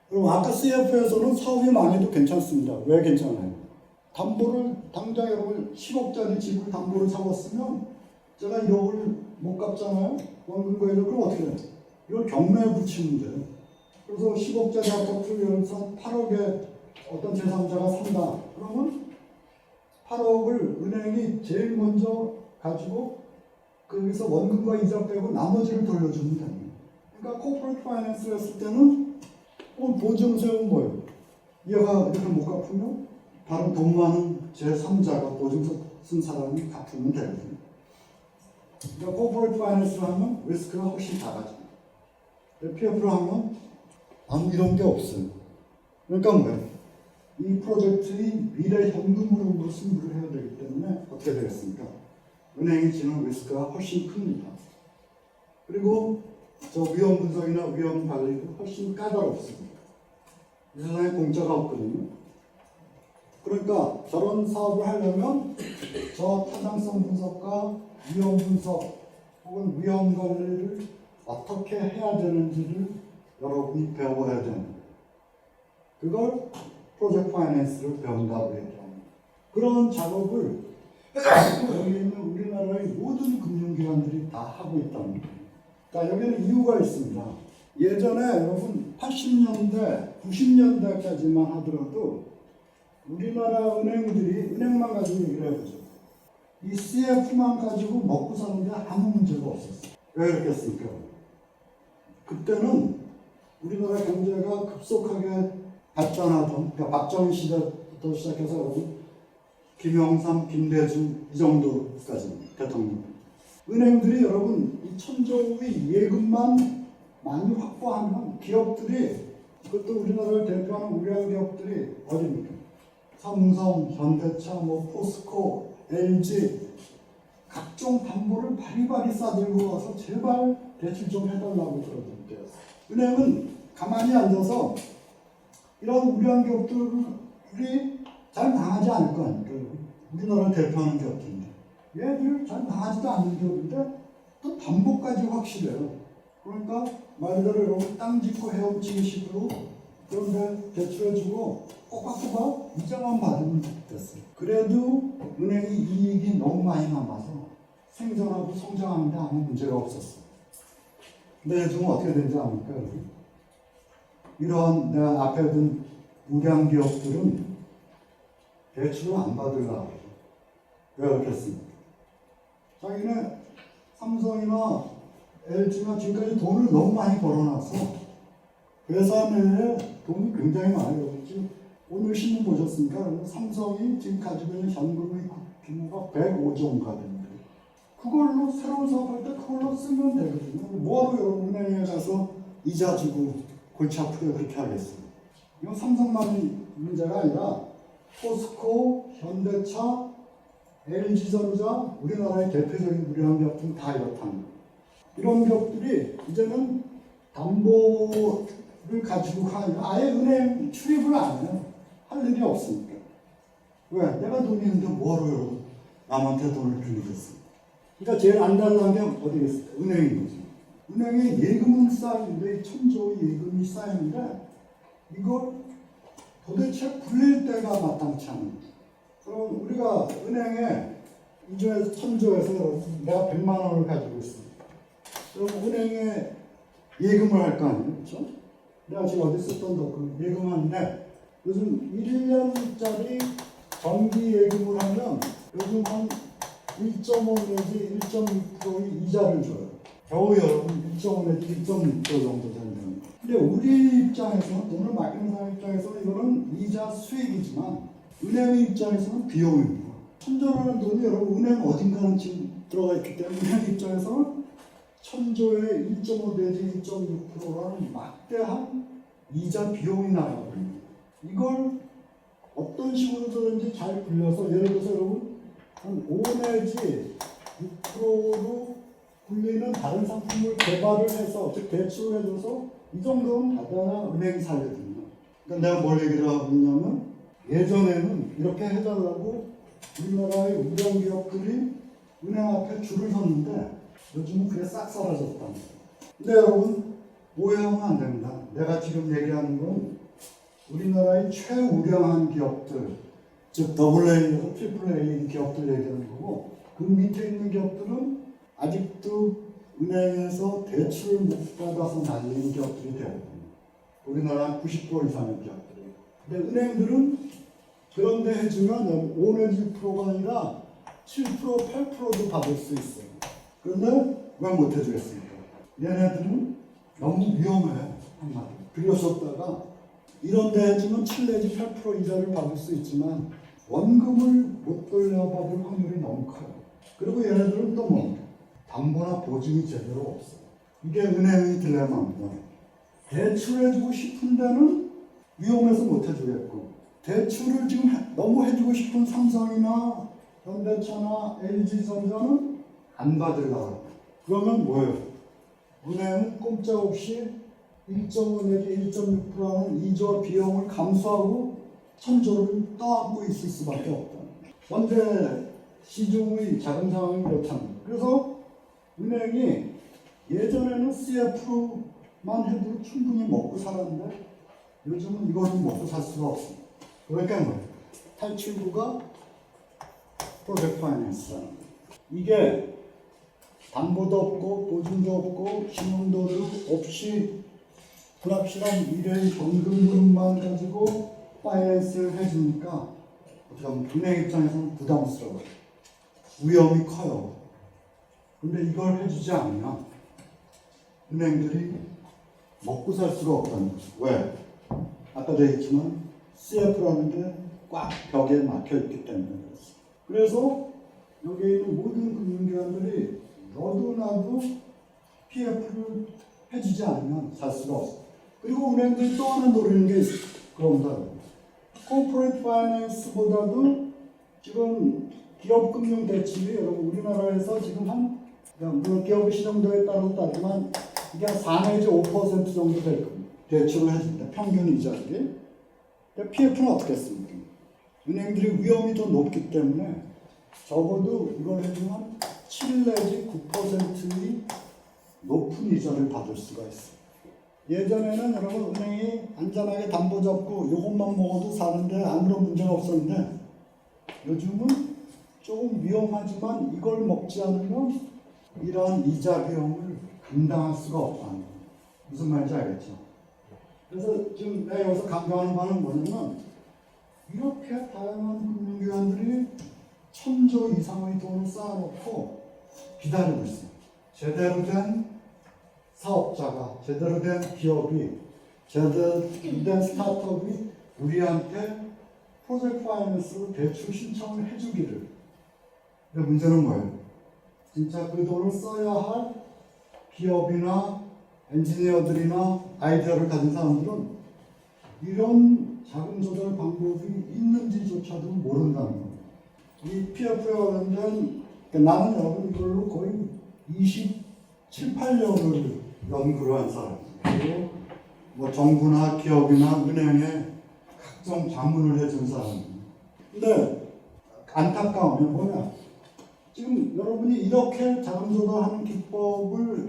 그럼 아까 CF에서는 사업이 망해도 괜찮습니다. 왜 괜찮아요? 담보를 당장 여러분 10억짜리 집을 담보를 잡았으면 제가 1억을 못 갚잖아요. 원금과 이자 그럼 어떻게 돼요? 이걸 경매에 붙이면 돼요. 그래서 10억짜리 아파트를 예를 들어서 8억에 어떤 제3자가 산다. 그러면 8억을 은행이 제일 먼저 가지고 거기서 원금과 이자 빼고 나머지를 돌려주면 됩니다. 그러니까 코퍼레이트 파이낸스를 했을 때는 보증세는 뭐예요? 얘가 이렇게 못 갚으면 다른 돈 많은 제3자가 보증서 쓴 사람이 갚으면 되거든요. 그러니까 코퍼레이트 파이낸스를 하면 리스크가 훨씬 작아집니다. PF를 하면 아무 이런 게 없어요. 그러니까 뭐예요? 이 프로젝트의 미래 현금으로 승부를 해야 되기 때문에 어떻게 되겠습니까? 은행이 지는 리스크가 훨씬 큽니다. 그리고 저 위험 분석이나 위험 관리도 훨씬 까다롭습니다. 이 세상에 공짜가 없거든요. 그러니까 저런 사업을 하려면 저 타당성 분석과 위험 분석 혹은 위험 관리를 어떻게 해야 되는지를 여러분이 배워야 됩니다. 그걸 프로젝트 파이낸스를 배운다고 얘기합니다. 그런 작업을 여기 있는 우리나라의 모든 금융기관들이 다 하고 있답니다. 자, 여기는 이유가 있습니다. 예전에 여러분 80년대, 90년대까지만 하더라도 우리나라 은행들이 은행만 가지고 얘기를 해보죠. 이 CF만 가지고 먹고 사는데 아무 문제가 없었어요. 왜 그랬겠습니까? 그때는 우리나라 경제가 급속하게 발전하던, 그러니까 박정희 시대부터 시작해서 여러분 김영삼, 김대중 이 정도까지 대통령. 은행들이 여러분 이 천조의 예금만 많이 확보하면 기업들이, 그것도 우리나라를 대표하는 우량 기업들이 어딥니까? 삼성, 현대차, 포스코, LG 각종 담보를 바리바리 싸들고 와서 제발 대출 좀 해달라고 그러던 때였어요. 은행은 가만히 앉아서 이런 우량 기업들이 잘 망하지 않을 거 아닙니까? 우리나라를 대표하는 기업들인데 얘들 잘 망하지도 않는 기업인데 또 담보까지 확실해요. 그러니까 말 그대로 여러분 땅 짓고 헤엄치기 식으로 그런데 대출해주고 꼬박꼬박 이자만 받으면 됐어요. 그래도 은행이 이익이 너무 많이 남아서 생존하고 성장하는데 아무 문제가 없었어요. 근데 요즘은 어떻게 되는지 압니까? 이런 내가 앞에 든 우량 기업들은 대출을 안 받으려고 해요. 왜 그렇겠습니까? 자기네 삼성이나 LG나 지금까지 돈을 너무 많이 벌어놔서 회사 내에 돈이 굉장히 많아요. 지금 오늘 신문 보셨습니까? 삼성이 지금 가지고 있는 현금의 규모가 105조인가 됩니다. 그걸로 새로운 사업할 때 그걸로 쓰면 되거든요. 뭐하러 여러분 은행에 가서 이자 주고 골치 아프게 그렇게 하겠어요. 이건 삼성만 문제가 아니라 포스코, 현대차, LG전자, 우리나라의 대표적인 무료한 기업들은 다 이렇다는 거예요. 이런 기업들이 이제는 담보를 가지고 가면 아예 은행 출입을 안 해요. 할 일이 없으니까. 왜? 내가 돈이 있는데 뭐하러 남한테 돈을 빌리겠어? 그러니까 제일 안달난 게 어디겠어요? 은행인 거죠. 은행에 예금은 쌓이는데 천조의 예금이 쌓이는데 이걸 도대체 굴릴 때가 마땅치 않은 거죠. 그럼 우리가 은행에 이 중에서 천조에서 내가 100만 원을 가지고 있습니다. 그럼 은행에 예금을 할 거 아니에요? 그렇죠? 내가 지금 어디 썼던 거 예금하는데 요즘 1년짜리 정기 예금을 하면 요즘 한 1.5 내지 1.6%의 이자를 줘요. 겨우 여러분 1.5 내지 1.6% 정도 된다는 거. 근데 우리 입장에서는 돈을 맡기는 사람 입장에서는 이거는 이자 수익이지만 은행의 입장에서는 비용입니다. 천조라는 돈이 여러분 은행 어딘가는 지금 들어가 있기 때문에 은행 입장에서는 천조의 1.5 내지 1.6%라는 막대한 이자 비용이 나가거든요. 이걸 어떤 식으로든지 잘 굴려서 예를 들어서 여러분 한 5 내지 6%로 굴리는 다른 상품을 개발을 해서 즉 대출을 해줘서 이 정도는 받아야 은행이 살거든요. 그러니까 내가 뭘 얘기를 하고 있냐면 예전에는 이렇게 해달라고 우리나라의 우량 기업들이 은행 앞에 줄을 섰는데 요즘은 그게 싹 사라졌다는 거예요. 근데 여러분 오해하면 안 됩니다. 내가 지금 얘기하는 건 우리나라의 최우량한 기업들, 즉 AA, AAA 기업들 얘기하는 거고 그 밑에 있는 기업들은 아직도 은행에서 대출을 못 받아서 날리는 기업들이 되거든요. 우리나라 90% 이상의 기업들이. 근데 은행들은 그런데 해주면 5 내지 6%가 아니라 7%, 8%도 받을 수 있어요. 그런데 왜 못 해주겠습니까? 얘네들은 너무 위험해. 한마디로. 빌려줬다가 이런 데 해주면 7 내지 8% 이자를 받을 수 있지만 원금을 못 돌려받을 확률이 너무 커요. 그리고 얘네들은 또 뭐? 담보나 보증이 제대로 없어요. 이게 은행의 딜레마입니다. 대출해주고 싶은 데는 위험해서 못 해주겠고 대출을 지금 너무 해주고 싶은 삼성이나 현대차나 LG전자는 안 받으려고. 그러면 뭐예요? 은행은 꼼짝없이 1.5 내지 1.6%라는 이자 비용을 감수하고 천조를 떠안고 있을 수밖에 없다. 현재 시중의 자금 상황이 그렇다는 거예요. 그래서 은행이 예전에는 CF만 해도 충분히 먹고 살았는데 요즘은 이거는 먹고 살 수가 없습니다. 그러니까 뭐예요? 탈출구가 프로젝트 파이낸스라는 거예요. 이게 담보도 없고 보증도 없고 신용도도 없이 불확실한 미래의 현금흐름만 가지고 파이낸스를 해주니까 어떻게 보면 은행 입장에서는 부담스러워요. 위험이 커요. 근데 이걸 해주지 않으면 은행들이 먹고 살 수가 없다는 거죠. 왜? 아까도 얘기했지만 CF라는 게 꽉 벽에 막혀 있기 때문에 그렇습니다. 그래서 여기에 있는 모든 금융기관들이 너도 나도 PF를 해주지 않으면 살 수가 없어요. 그리고 은행들이 또 하나 노리는 게 그겁니다. 코퍼레이트 파이낸스보다도 지금 기업금융 대출이 여러분 우리나라에서 지금 물론 기업의 신용도에 따르지만 이게 한 4 내지 5% 정도 될 겁니다. 대출을 해줍니다. 평균 이자율이. 근데 PF는 어떻게 했습니까? 은행들이 위험이 더 높기 때문에 적어도 이걸 해주면 7 내지 9%의 높은 이자를 받을 수가 있어요. 예전에는 여러분 은행이 안전하게 담보 잡고 이것만 먹어도 사는데 아무런 문제가 없었는데 요즘은 조금 위험하지만 이걸 먹지 않으면 이러한 이자 비용을 감당할 수가 없다는 거예요. 무슨 말인지 알겠죠? 그래서 지금 내가 여기서 강조하는 바는 뭐냐면 이렇게 다양한 금융기관들이 1000조 이상의 돈을 쌓아놓고 기다리고 있어요. 제대로 된 사업자가, 제대로 된 기업이, 제대로 된 스타트업이 우리한테 프로젝트 파이낸스로 대출 신청을 해주기를. 근데 문제는 뭐예요? 진짜 그 돈을 써야 할 기업이나 엔지니어들이나 아이디어를 가진 사람들은 이런 자금 조달 방법이 있는지조차도 모른다는 겁니다. 이 PF에 관련된 나는 여러분 이걸로 거의 27, 8년을 연구를 한 사람이에요. 그리고 뭐 정부나 기업이나 은행에 각종 자문을 해준 사람이에요. 근데 안타까운 게 뭐냐? 지금 여러분이 이렇게 자금 조달하는 기법을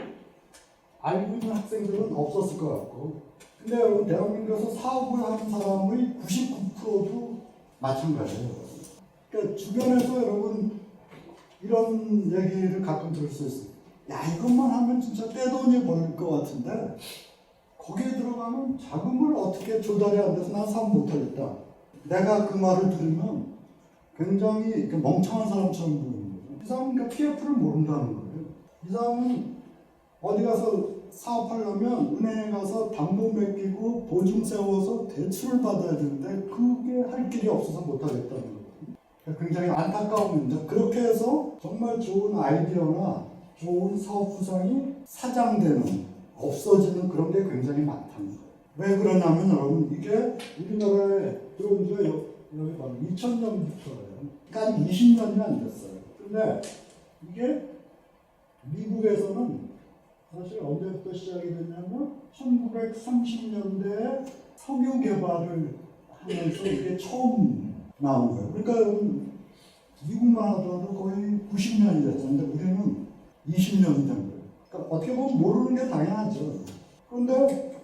알고 있는 학생들은 없었을 것 같고, 근데 여러분 대한민국에서 사업을 하는 사람의 99%도 마찬가지예요. 그러니까 주변에서 여러분 이런 얘기를 가끔 들을 수 있어요. 야, 이것만 하면 진짜 떼돈이 벌릴 것 같은데 거기에 들어가면 자금을 어떻게 조달이 안 돼서 난 사업 못하겠다. 내가 그 말을 들으면 굉장히 멍청한 사람처럼 보이는 거죠. 이 사람은 그러니까 PF를 모른다는 거예요. 이 사람은 어디 가서 사업하려면 은행에 가서 담보 맡기고 보증 세워서 대출을 받아야 되는데 그게 할 길이 없어서 못하겠다는 거예요. 굉장히 안타까운 문제. 그렇게 해서 정말 좋은 아이디어나 좋은 사업 구상이 사장되는, 없어지는 그런 게 굉장히 많다는 거예요. 왜 그러냐면 여러분 이게 우리나라에 들어온 지가 여기 바로 2000년부터예요. 그러니까 20년이 안 됐어요. 근데 이게 미국에서는 사실 언제부터 시작이 됐냐면 1930년대에 석유 개발을 하면서 이게 처음 나온 거예요. 그러니까 미국만 하더라도 거의 90년이 됐었는데 우리는 20년이 된 거예요. 그러니까 어떻게 보면 모르는 게 당연하죠. 그런데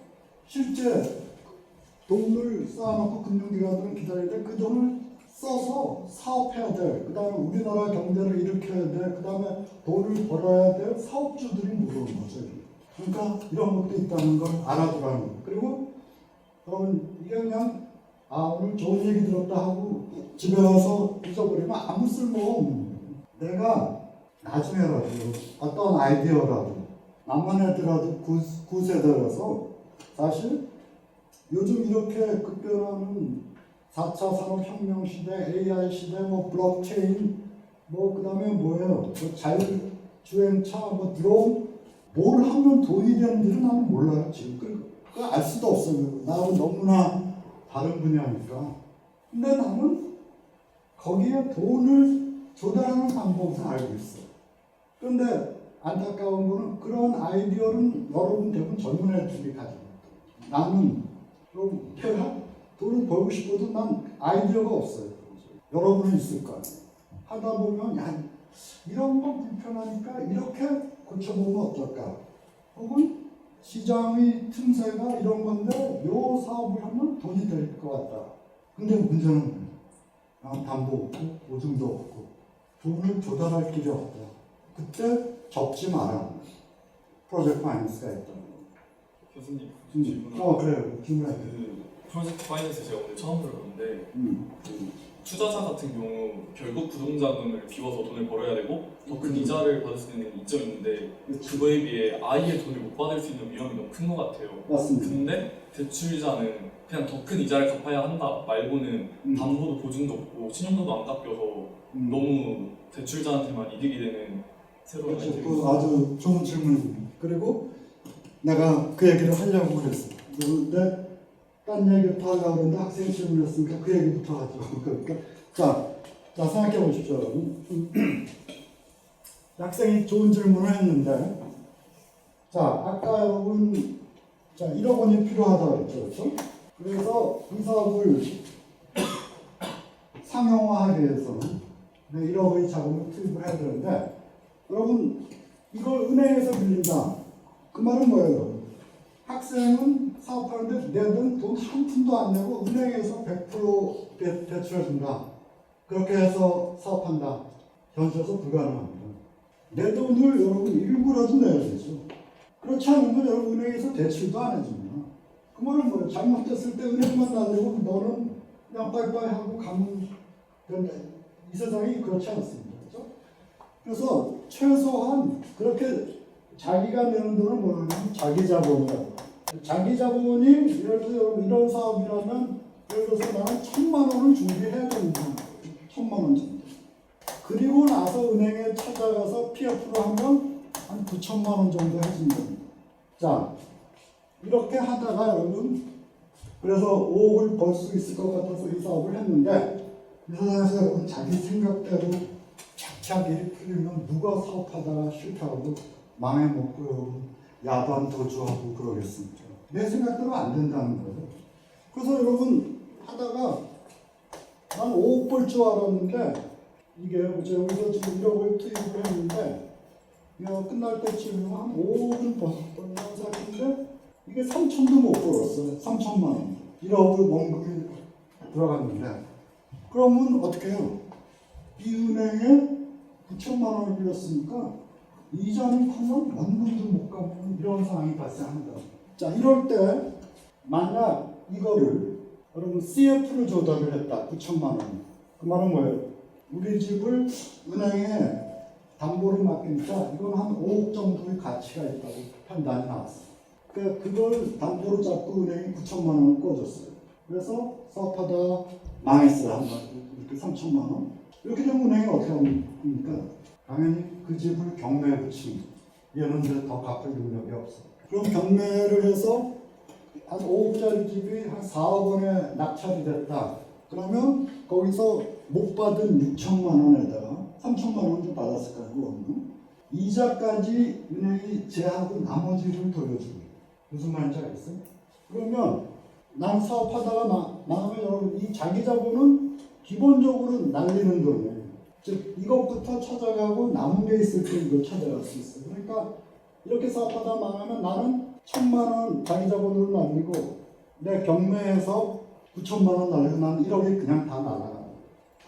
실제 돈을 쌓아놓고 금융기관들은 기다리는데 그 돈을 써서 사업해야 돼. 그 다음에 우리나라 경제를 일으켜야 돼. 그 다음에 돈을 벌어야 돼. 사업주들이 모르는 거죠. 그러니까 이런 것도 있다는 걸 알아두라는 거예요. 그리고 여러분 이게 그냥 오늘 좋은 얘기 들었다 하고 집에 와서 잊어버리면 아무 쓸모가 없는 거예요. 내가 나중에라도 어떤 아이디어라도 남만 애들라도 구세대라서 사실 요즘 이렇게 급변하는 4차 산업혁명 시대, AI 시대, 뭐 블록체인, 뭐 그다음에 뭐예요? 뭐 자율주행차, 뭐 드론, 뭘 하면 돈이 되는지를 나는 몰라요. 지금 그거 알 수도 없어요. 나는 너무나 다른 분야니까. 근데 나는 거기에 돈을 조달하는 방법은 알고 있어. 그런데 안타까운 거는 그런 아이디어는 여러분 대부분 젊은 애들이 가지고 있다. 나는 그럼 내가 돈을 벌고 싶어도 난 아이디어가 없어요. 여러분은 있을 거 아니에요. 하다 보면 야 이런 거 불편하니까 이렇게 고쳐보면 어떨까? 혹은 시장의 틈새가 이런 건데 요 사업을 하면 돈이 될 것 같다. 근데 문제는 담보 없고 보증도 없고 돈을 조달할 길이 없다. 그때 접지 마라. 프로젝트 파이낸스가 있다. 교수님 그래요. 질문해. 프로젝트 파이낸스 제가 오늘 처음 들어봤는데 투자자 같은 경우 결국 부동자금을 비워서 돈을 벌어야 되고 더 큰 이자를 받을 수 있는 이점이 있는데 그거에 비해 아예 돈을 못 받을 수 있는 위험이 너무 큰 것 같아요. 맞습니다. 근데 대출자는 그냥 더 큰 이자를 갚아야 한다 말고는 담보도 보증도 없고 신용도도 안 깎여서 너무 대출자한테만 이득이 되는 새로운 그렇죠. 아주 좋은 질문입니다. 그리고 내가 그 얘기를 하려고 그랬어. 그런데 딴 얘기부터 하려고 그랬는데 학생이 질문했으니까 그 얘기부터 하죠. 그러니까 자 생각해 보십시오. 학생이 좋은 질문을 했는데 자 아까 여러분 1억 원이 필요하다고 그랬죠. 그렇죠? 그래서 이 사업을 상용화하기 위해서는 1억의 자금을 투입을 해야 되는데 여러분 이걸 은행에서 빌린다. 그 말은 뭐예요? 학생은 사업하는데 내는 돈 한 푼도 안 내고 은행에서 100% 대출해준다. 그렇게 해서 사업한다. 현실에서 불가능합니다. 내 돈을 여러분 일부라도 내야 되죠. 그렇지 않으면 여러분 은행에서 대출도 안 해줍니다. 그 말은 뭐예요? 잘못됐을 때 은행만 날리고 너는 그냥 빠이빠이 하고 가면 되는데 이 세상이 그렇지 않습니다. 그렇죠? 그래서 최소한 그렇게 자기가 내는 돈을 뭐냐면 자기 자본이라고. 자기 자본이 예를 들어서 여러분 이런 사업이라면 예를 들어서 나는 1000만 원을 준비해야 된다. 1000만 원 정도. 그 그리고 나서 은행에 찾아가서 PF로 하면 한 9천만 원 정도 해준다. 자, 이렇게 하다가 여러분, 그래서 5억을 벌 수 있을 것 같아서 이 사업을 했는데, 이 세상에서 여러분 자기 생각대로 착착 풀리면 누가 사업하다가 실패하고 망해먹고 여러분 야반 도주하고 그러겠습니까? 내 생각대로 안 된다는 거예요. 그래서 여러분 하다가 난 5억 벌 줄 알았는데, 이게 여기서 지금 1억을 투입을 했는데, 이거 끝날 때쯤 한 5억은 벌려고 생각했는데, 이게 3천도 못 벌었어요. 3천만 원. 1억을 원금이 들어갔는데, 그러면 어떻게 해요? 이 은행에 9천만 원을 빌렸으니까 이자는 커면 원금도 못 갚는 이런 상황이 발생한다. 자, 이럴 때 만약 이거를 여러분 CF를 조달을 했다. 9천만 원. 그 말은 뭐예요? 우리 집을 은행에 담보를 맡기니까 이건 한 5억 정도의 가치가 있다고 판단이 나왔어요. 그러니까 그걸 담보로 잡고 은행이 9천만 원을 꿔줬어요. 그래서 사업하다가 망했어요. 한 번. 이렇게 3천만 원. 이렇게 되면 은행이 어떻게 합니까? 당연히 그 집을 경매에 붙이는, 얘는 이제 더 갚을 능력이 없어. 그럼 경매를 해서 한 5억짜리 집이 한 4억 원에 낙찰이 됐다. 그러면 거기서 못 받은 6천만 원에다가 3천만 원도 받았을 거고, 이자까지 은행이 제하고 나머지를 돌려주고. 무슨 말인지 알겠어요? 그러면 난 사업하다가 망하면 여러분 이 자기 자본은 기본적으로 날리는 돈이에요. 즉 이것부터 찾아가고 남은 게 있을 때 이걸 찾아갈 수 있어요. 그러니까 이렇게 사업하다 망하면 나는 1,000만 원 자기 자본으로 날리고 내 경매에서 9천만 원 날리고 나는 1억이 그냥 다 날아가요.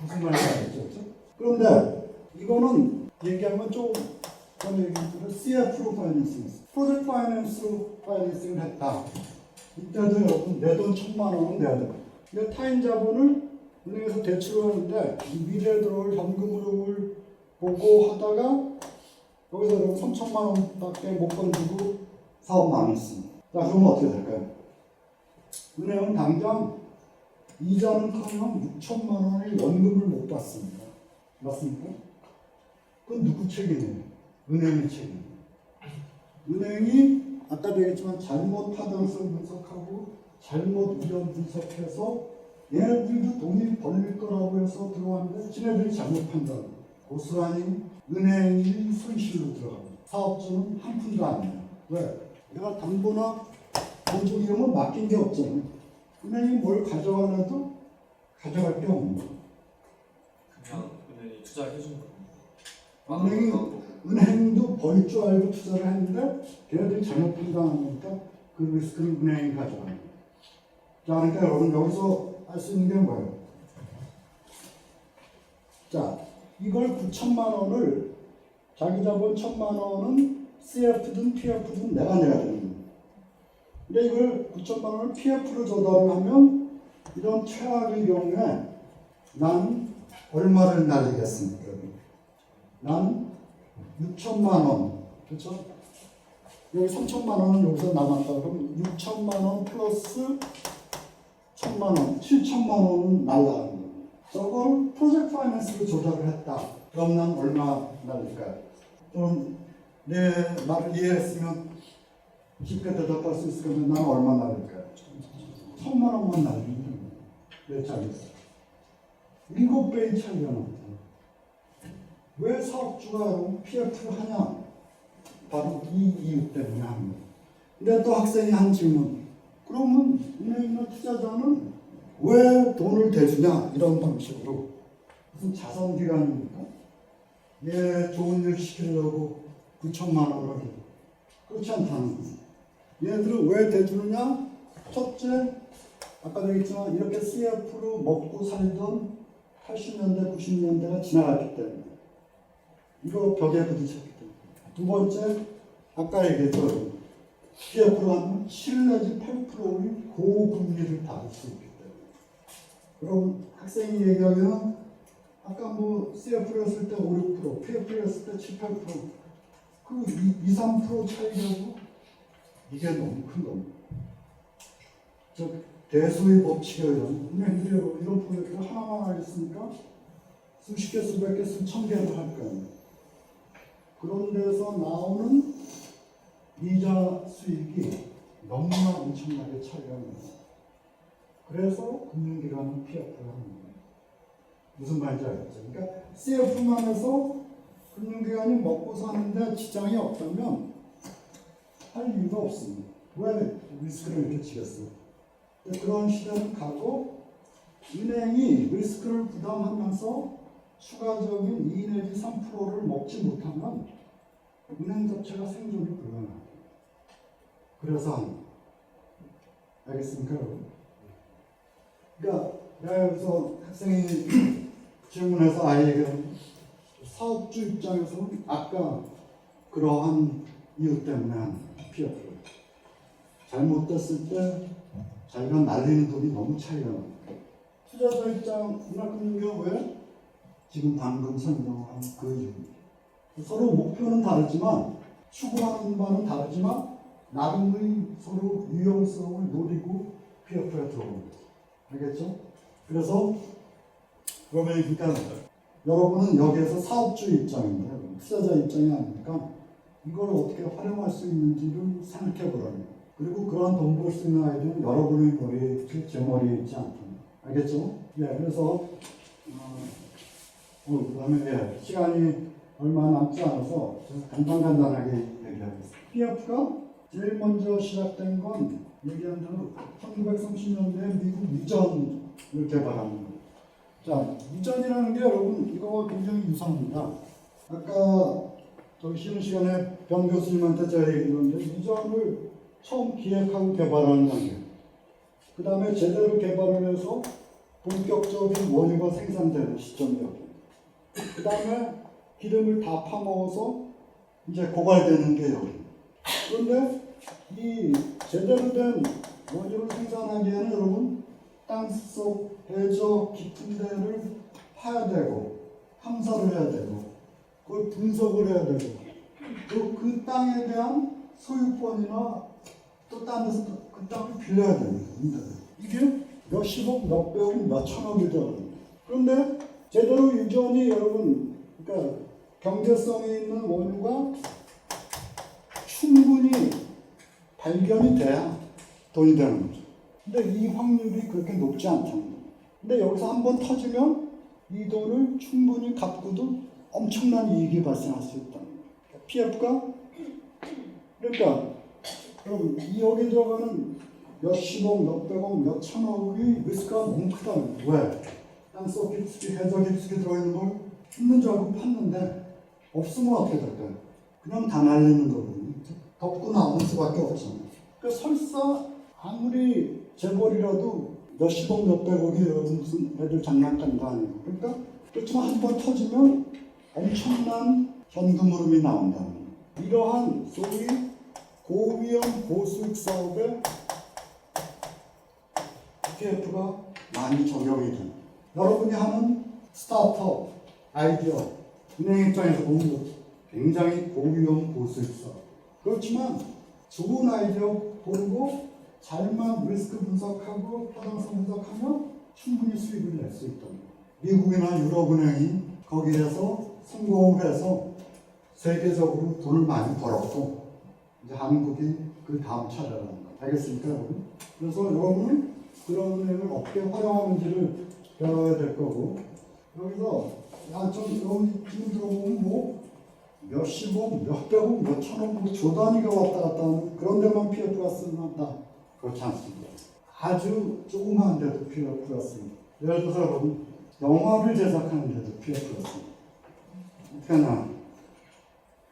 무슨 말인지 알겠죠? 그런데 이거는 얘기하면 좀 그런 얘기를 CF로 파이낸싱, 프로젝트 파이낸스로 파이낸싱을 했다. 이때도 여러분 내 돈 1,000만 원은 내야 돼요. 근데 타인 자본을 은행에서 대출을 하는데 미래에 들어올 현금흐름을 보고 하다가 여기서 여러분 3천만 원밖에 못 건지고 사업 망했습니다. 자, 그러면 어떻게 될까요? 은행은 당장 이자는커녕 6천만 원의 원금을 못 받습니다. 맞습니까? 그건 누구 책임이에요? 은행의 책임. 은행이 아까도 얘기했지만 잘못 타당성 분석하고 잘못 위험 분석해서 얘네들도 돈이 벌릴 거라고 해서 들어왔는데 지네들이 잘못 판단. 고스란히 은행이 손실로 들어갑니다. 사업주는 한 푼도 안 내요. 왜? 내가 담보나 보증 이런 건 맡긴 게 없잖아요. 은행이 뭘 가져가려도 가져갈 게 없는 거예요. 그냥 은행이 투자를 해주는 겁니다. 은행도 벌 줄 알고 투자를 했는데 걔네들이 잘못 판단하니까 그 리스크를 은행이 가져가는 거예요. 자, 그러니까 여러분 여기서 할 수 있는 게 뭐예요? 자, 이걸 9천만 원을 자기 자본 1,000만 원은 CF든 PF든 내가 내야 되는 거예요. 근데 이걸 9천만 원을 PF로 조달을 하면 이런 최악의 경우에 난 얼마를 날리겠습니까? 난 6천만 원, 그렇죠? 여기 3천만 원은 여기서 남았다. 그럼 6천만 원 플러스 1,000만 원, 7천만 원은 날라가는 거예요. 저걸 프로젝트 파이낸스로 조달을 했다. 그럼 난 얼마 날릴까요? 그럼 내 말을 이해했으면 쉽게 대답할 수 있을 건데 난 얼마 날릴까요? 1,000만 원만 날리면 됩니다. 내 차례에서. 7배의 차이가 납니다. 왜 사업주가 PF를 하냐? 바로 이 이유 때문에 합니다. 근데 또 학생이 한 질문. 그러면 은행이나 투자자는 왜 돈을 대주냐? 이런 방식으로. 무슨 자선기관입니까? 얘 좋은 일 시키려고 9천만 원을. 그렇지 않다는 거죠. 얘들은 왜 대주느냐? 첫째, 아까도 얘기했지만 이렇게 CF로 먹고 살던 80년대, 90년대가 지나갔기 때문에. 이거 벽에 부딪혔기 때문에. 두 번째, 아까 얘기했죠. PF로 하면 7 내지 8%의 고금리를 받을 수 있기 때문에. 그럼 학생이 얘기하면 아까 뭐 CF로 했을 때 5, 6%, PF로 했을 때 7, 8%, 그 2, 3% 차이라고 이게 너무 큰 겁니다. 즉 대수의 법칙에 의한 은행들이 이런 프로젝트를 하나만 하겠습니까? 수십 개, 수백 개, 수천 개를 할 거예요. 그런 데서 나오는 이자 수익이 너무나 엄청나게 차이가 납니다. 그래서 금융기관은 PF를 하는 거예요. 무슨 말인지 알겠죠? 그러니까 CF만 해서 금융기관이 먹고 사는데 지장이 없다면 할 이유가 없습니다. 왜 리스크를 이렇게 지겠어요? 그런 시대는 가고 은행이 리스크를 부담하면서 추가적인 2 내지 3%를 먹지 못하면 은행 자체가 생존이 불가능합니다. 그래서 알겠습니까, 여러분? 그러니까 내가 여기서 학생이 질문해서 아이에게 사업주 입장에서는 아까 그러한 이유 때문에 한 PF를 잘못됐을 때 자기가 날리는 돈이 너무 차이가 납니다. 투자자 입장, 문화금융기업 왜? 지금 방금 설명한 그 이유입니다. 서로 목표는 다르지만 추구하는 바는 다르지만 나름의 서로 유용성을 노리고 PF에 들어옵니다. 알겠죠? 그래서 그러니까 여러분은 여기에서 사업주 입장인데 투자자 입장이 아니니까 이걸 어떻게 활용할 수 있는지를 생각해 보라는. 그리고 그런 돈 벌 수 있는 아이들은 여러분의 머리에, 제 머리에 있지 않습니다. 알겠죠? 예, 그래서 그다음에 시간이 얼마 남지 않아서 간단하게 얘기하겠습니다. PF가 제일 먼저 시작된 건 얘기한 대로 1930년대 미국 유전을 개발하는 거예요. 자, 유전이라는 게 여러분 이거 굉장히 유사합니다. 아까 저기 쉬는 시간에 변 교수님한테 제가 얘기했는데 유전을 처음 기획하고 개발하는 단계. 그 다음에 제대로 개발을 해서 본격적인 원유가 생산되는 시점이었고, 그 다음에 기름을 다 파먹어서 이제 고갈되는 게 여기. 그런데 이 제대로 된 원유를 생산하기에는 여러분 땅속 해저 깊은 데를 파야 되고 탐사를 해야 되고 그걸 분석을 해야 되고 또 그 땅에 대한 소유권이나 또 딴 데서 그 땅을 빌려야 됩니다. 이게 몇십억, 몇백억, 몇천억이 들어갑니다. 그런데 제대로 유전이 여러분, 그러니까 경제성이 있는 원유가 충분히 발견이 돼야 돈이 되는 거죠. 근데 이 확률이 그렇게 높지 않답니다. 근데 여기서 한번 터지면 이 돈을 충분히 갚고도 엄청난 이익이 발생할 수 있답니다. PF가 그러니까 그럼 2억에 들어가는 몇십억, 몇백억, 몇천억의 리스크가 너무 크다는 거예요. 왜? 땅속 깊숙이, 해저 깊숙이 들어있는 걸 있는 줄 알고 팠는데 없으면 어떻게 될까요? 그냥 다 날리는 거거든요. 덮고 나오는 수밖에 없잖아요. 그러니까 설사 아무리 재벌이라도 몇십억, 몇백억이 무슨 애들 장난감도 아니고 그러니까 그렇지만 한번 터지면 엄청난 현금 흐름이 나온다는 거예요. 이러한 소위 고위험 고수익 사업에 PF가 많이 적용이 됩니다. 여러분이 하는 스타트업, 아이디어, 은행 입장에서 보면 굉장히 고위험 고수익 사업. 그렇지만 좋은 아이디어 고르고 잘만 리스크 분석하고 타당성 분석하면 충분히 수익을 낼 수 있다. 미국이나 유럽은행이 거기에서 성공을 해서 세계적으로 돈을 많이 벌었고 이제 한국이 그 다음 차례라는 거. 알겠습니까, 여러분? 그래서 여러분은 그런 은행을 어떻게 활용하는지를 배워야 될 거고 여기서 여기 지금 들어보면 뭐 몇십억, 몇백억, 몇천억, 뭐 조단위가 왔다 갔다 하는 그런 데만 PF가 쓰는다. 그렇지 않습니다. 아주 조그마한 데도 PF가 씁니다. 예를 들어서 여러분 영화를 제작하는 데도 PF가 씁니다. 어떻게 하나?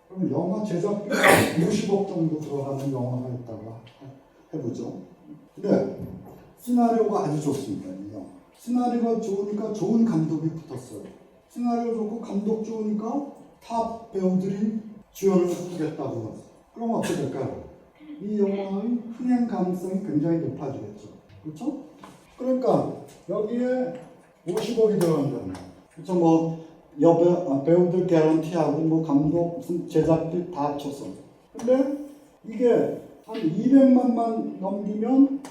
그럼 영화 제작비 50억 정도 들어가는 영화가 있다고 해보죠. 근데 시나리오가 아주 좋습니다. 이 영화. 시나리오가 좋으니까 좋은 감독이 붙었어요. 시나리오 좋고 감독 좋으니까 탑 배우들이 주연을 하겠다고 했어요. 그럼 어떻게 될까요? 이 영화의 흥행 가능성이 굉장히 높아지겠죠. 그렇죠? 그러니까 여기에 50억이 들어간다는 거예요. 그렇죠? 뭐 배우들 개런티하고 뭐 감독 무슨 제작비 다 합쳐서. 근데 이게 한 200만만 넘기면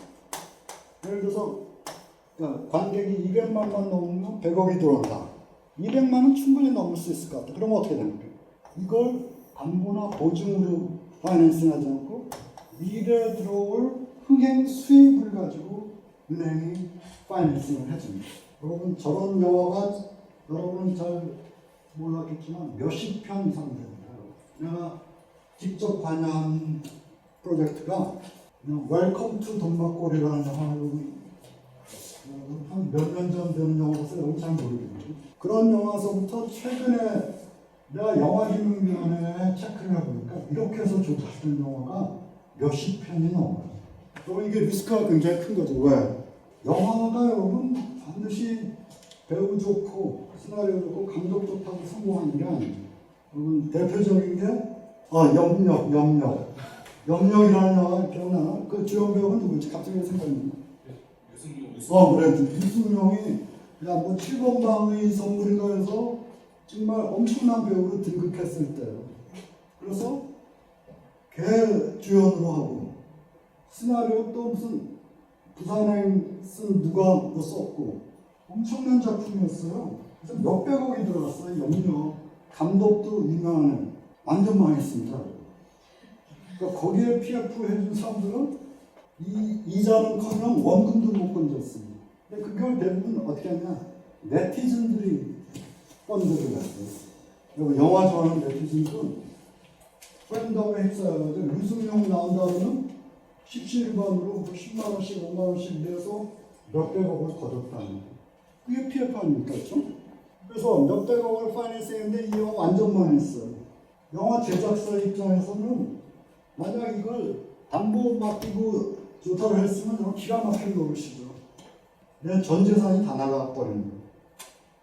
예를 들어서 그러니까 관객이 200만만 넘으면 100억이 들어온다. 200만 원 충분히 넘을 수 있을 것 같아. 그러면 어떻게 됩니까? 이걸 담보나 보증으로 파이낸싱 하지 않고 미래에 들어올 흥행 수입을 가지고 은행이 파이낸싱을 해줍니다. 여러분 저런 영화가 여러분은 잘 몰랐겠지만 몇십 편 이상 됩니다. 내가 직접 관여한 프로젝트가 웰컴 투 돈막골이라는 영화를 한 몇 년 전 되는 영화라서 여러분 잘 모르겠는데 그런 영화서부터 최근에 내가 영화기능위원회에 체크를 해보니까 이렇게 해서 조작된 영화가 몇십 편이 넘어요. 그럼 이게 리스크가 굉장히 큰 거죠. 왜? 영화가 여러분 반드시 배우 좋고 시나리오 좋고 감독 좋다고 성공하는 게 아니에요. 여러분 대표적인 게 염력이라는 영화 기억나나? 그 주연 배우는 누구지? 갑자기 생각이 나. 그래. 유승용이 뭐 7번방의 선물인가 해서 정말 엄청난 배우로 등극했을 때요. 그래서 걔 주연으로 하고 시나리오 또 무슨 부산행 쓴 누가 뭐 썼고 엄청난 작품이었어요. 그래서 몇백억이 들어갔어요. 염력. 감독도 유명한 완전 망했습니다. 그러니까 거기에 PF 해준 사람들은 이자는커녕 원금도 못 건졌습니다. 근데 그걸 대부분 어떻게 하냐? 네티즌들이 펀드를 냈어요. 그리고 영화 좋아하는 네티즌들은 팬덤에 휩싸여가지고 유승용 나온다면 17번으로 10만 원씩 5만 원씩 내서 몇백억을 거뒀다는 거예요. 그게 PF 아닙니까? 그렇죠? 그래서 몇백억을 파이낸싱했는데 이 영화 완전 망했어요. 영화 제작사 입장에서는 만약 이걸 담보 맡기고 조사를 했으면 기가 막힌 노릇이죠. 내 전 재산이 다 날아버리는 거예요.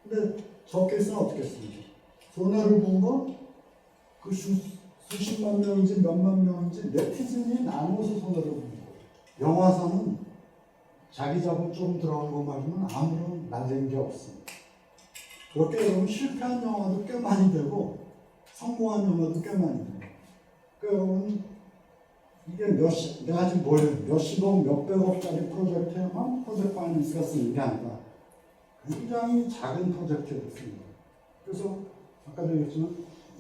근데 저 케이스는 어떻게 했습니까? 손해를 보고 그 수십만 명인지 몇만 명인지 네티즌이 나눠서 손해를 보는 거예요. 영화사는 자기 자본 좀 들어간 거 말고는 아무런 날린 게 없습니다. 그렇게 여러분 실패한 영화도 꽤 많이 되고 성공한 영화도 꽤 많이 돼요. 그러니까 여러분 이게 내가 지금 몇십억, 몇백억짜리 프로젝트에만 프로젝트 파이낸스가 쓰는 게 아니라 굉장히 작은 프로젝트였습니다. 그래서 아까도 얘기했지만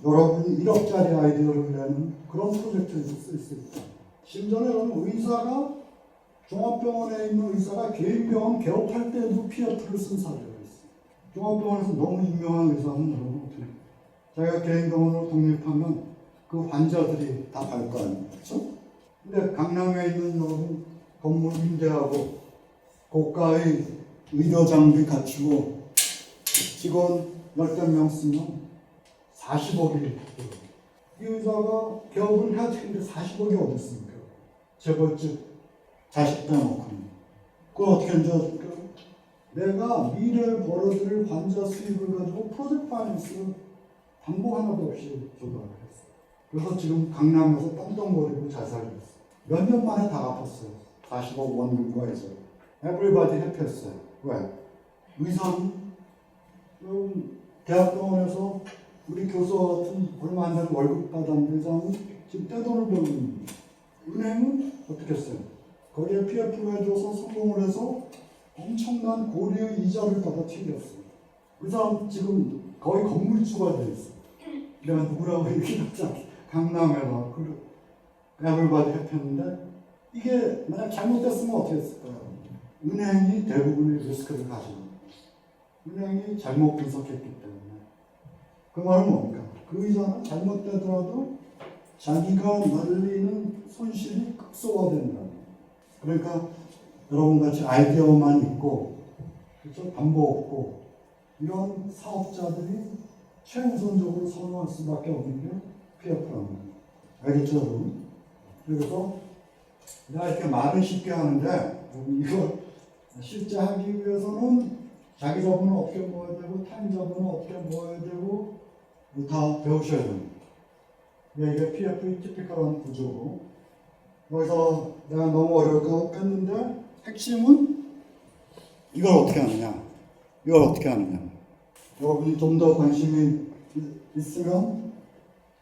여러분이 1억짜리 아이디어를 내는 그런 프로젝트에서 쓸 수 있다. 심지어 여러분 의사가 종합병원에 있는 의사가 개인 병원 개업할 때도 PF를 쓴 사례가 있어요. 종합병원에서 너무 유명한 의사는 여러분 어떻게 자기가 개인 병원으로 독립하면 그 환자들이 다 갈 거 아닙니까? 그렇죠? 근데 강남에 있는 여러분 건물 임대하고 고가의 의료 장비 갖추고 직원 10명 쓰면 40억이 들어요. 이 의사가 개업을 해야 되는데 40억이 어디 있습니까? 재벌집 자식 빼놓고 그걸 어떻게 하는지 내가 미래에 벌어들일 환자 수입을 가지고 프로젝트 파이낸스 담보 하나도 없이 조달을 했어요. 그래서 지금 강남에서 떵떵거리고 잘 살고 있어요. 몇 년 만에 다 갚았어요. 40억 원금과 해서. 에브리바디 해피했어요. 왜? 의사는 대학병원에서 우리 교수 같은 얼마 안 되는 월급 받았는데 의사는 지금 떼돈을 벌고 있는 은행은 어떻게 했어요? 거기에 PF를 해줘서 성공을 해서 엄청난 고리의 이자를 받아 튀겼어요. 그 사람 지금 거의 건물주가 돼 있어요. 내가 누구라고 얘기하지 않아. 강남에서 에브리바디 해피했는데 이게 만약 잘못됐으면 어떻게 했을까요? 은행이 대부분의 리스크를 가지고 은행이 잘못 분석했기 때문에 그 말은 뭡니까? 그 의사는 잘못되더라도 자기가 날리는 손실이 극소화된다. 그러니까 여러분같이 아이디어만 있고 그렇죠? 담보 없고 이런 사업자들이 최우선적으로 선호할 수밖에 없는 게 PF라는 거예요. 알겠죠, 여러분? 그래서 내가 이렇게 말은 쉽게 하는데 이거 실제 하기 위해서는 자기 자본은 어떻게 모아야 되고 타임 자본은 어떻게 모아야 되고 다 배우셔야 됩니다. 이게 PF의 티피컬한 구조고 여기서 내가 너무 어려울까 했는데 핵심은 이걸 어떻게 하느냐 여러분이 좀 더 관심이 있으면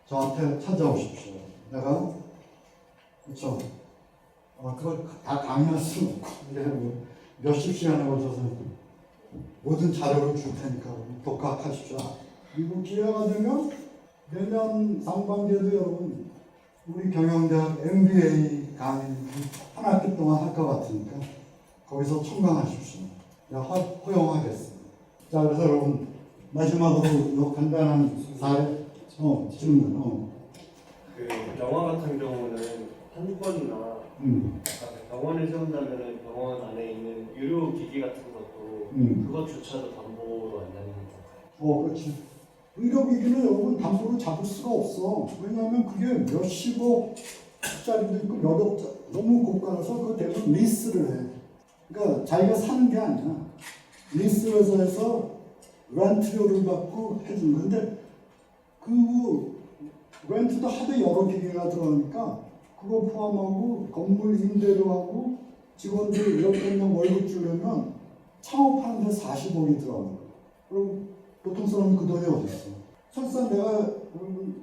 저한테 찾아오십시오. 내가 그렇죠. 그걸 다 강의할 수는 없고 뭐 몇십 시간에 걸쳐서 모든 자료를 줄 테니까 독학하십시오. 그리고 기회가 되면 내년 상반기에도 여러분 우리 경영대학 MBA 강의 한 학기 동안 할 것 같으니까 거기서 청강하십시오. 내가 허용하겠습니다. 자, 그래서 여러분 마지막으로 요 간단한 질문. 그 영화 같은 경우는 한권이나 병원을 세운다면은 병원 안에 있는 의료 기기 같은 것도 그것조차도 담보로 안 되는 건가요? 그렇지. 의료기기는 여러분 담보로 잡을 수가 없어. 왜냐하면 그게 몇십억짜리도 있고 몇억 너무 고가라서 그거 대부분 리스를 해. 그러니까 자기가 사는 게 아니야. 리스를 해서 렌트료를 받고 해준 건데 그 렌트도 하도 여러 기계가 들어가니까 그거 포함하고 건물 임대료 하고 직원들 이렇게 명 월급 주려면 창업하는데 40억이 들어가는 거야. 그리고 보통 사람은 그 돈이 어디 있어? 설사 내가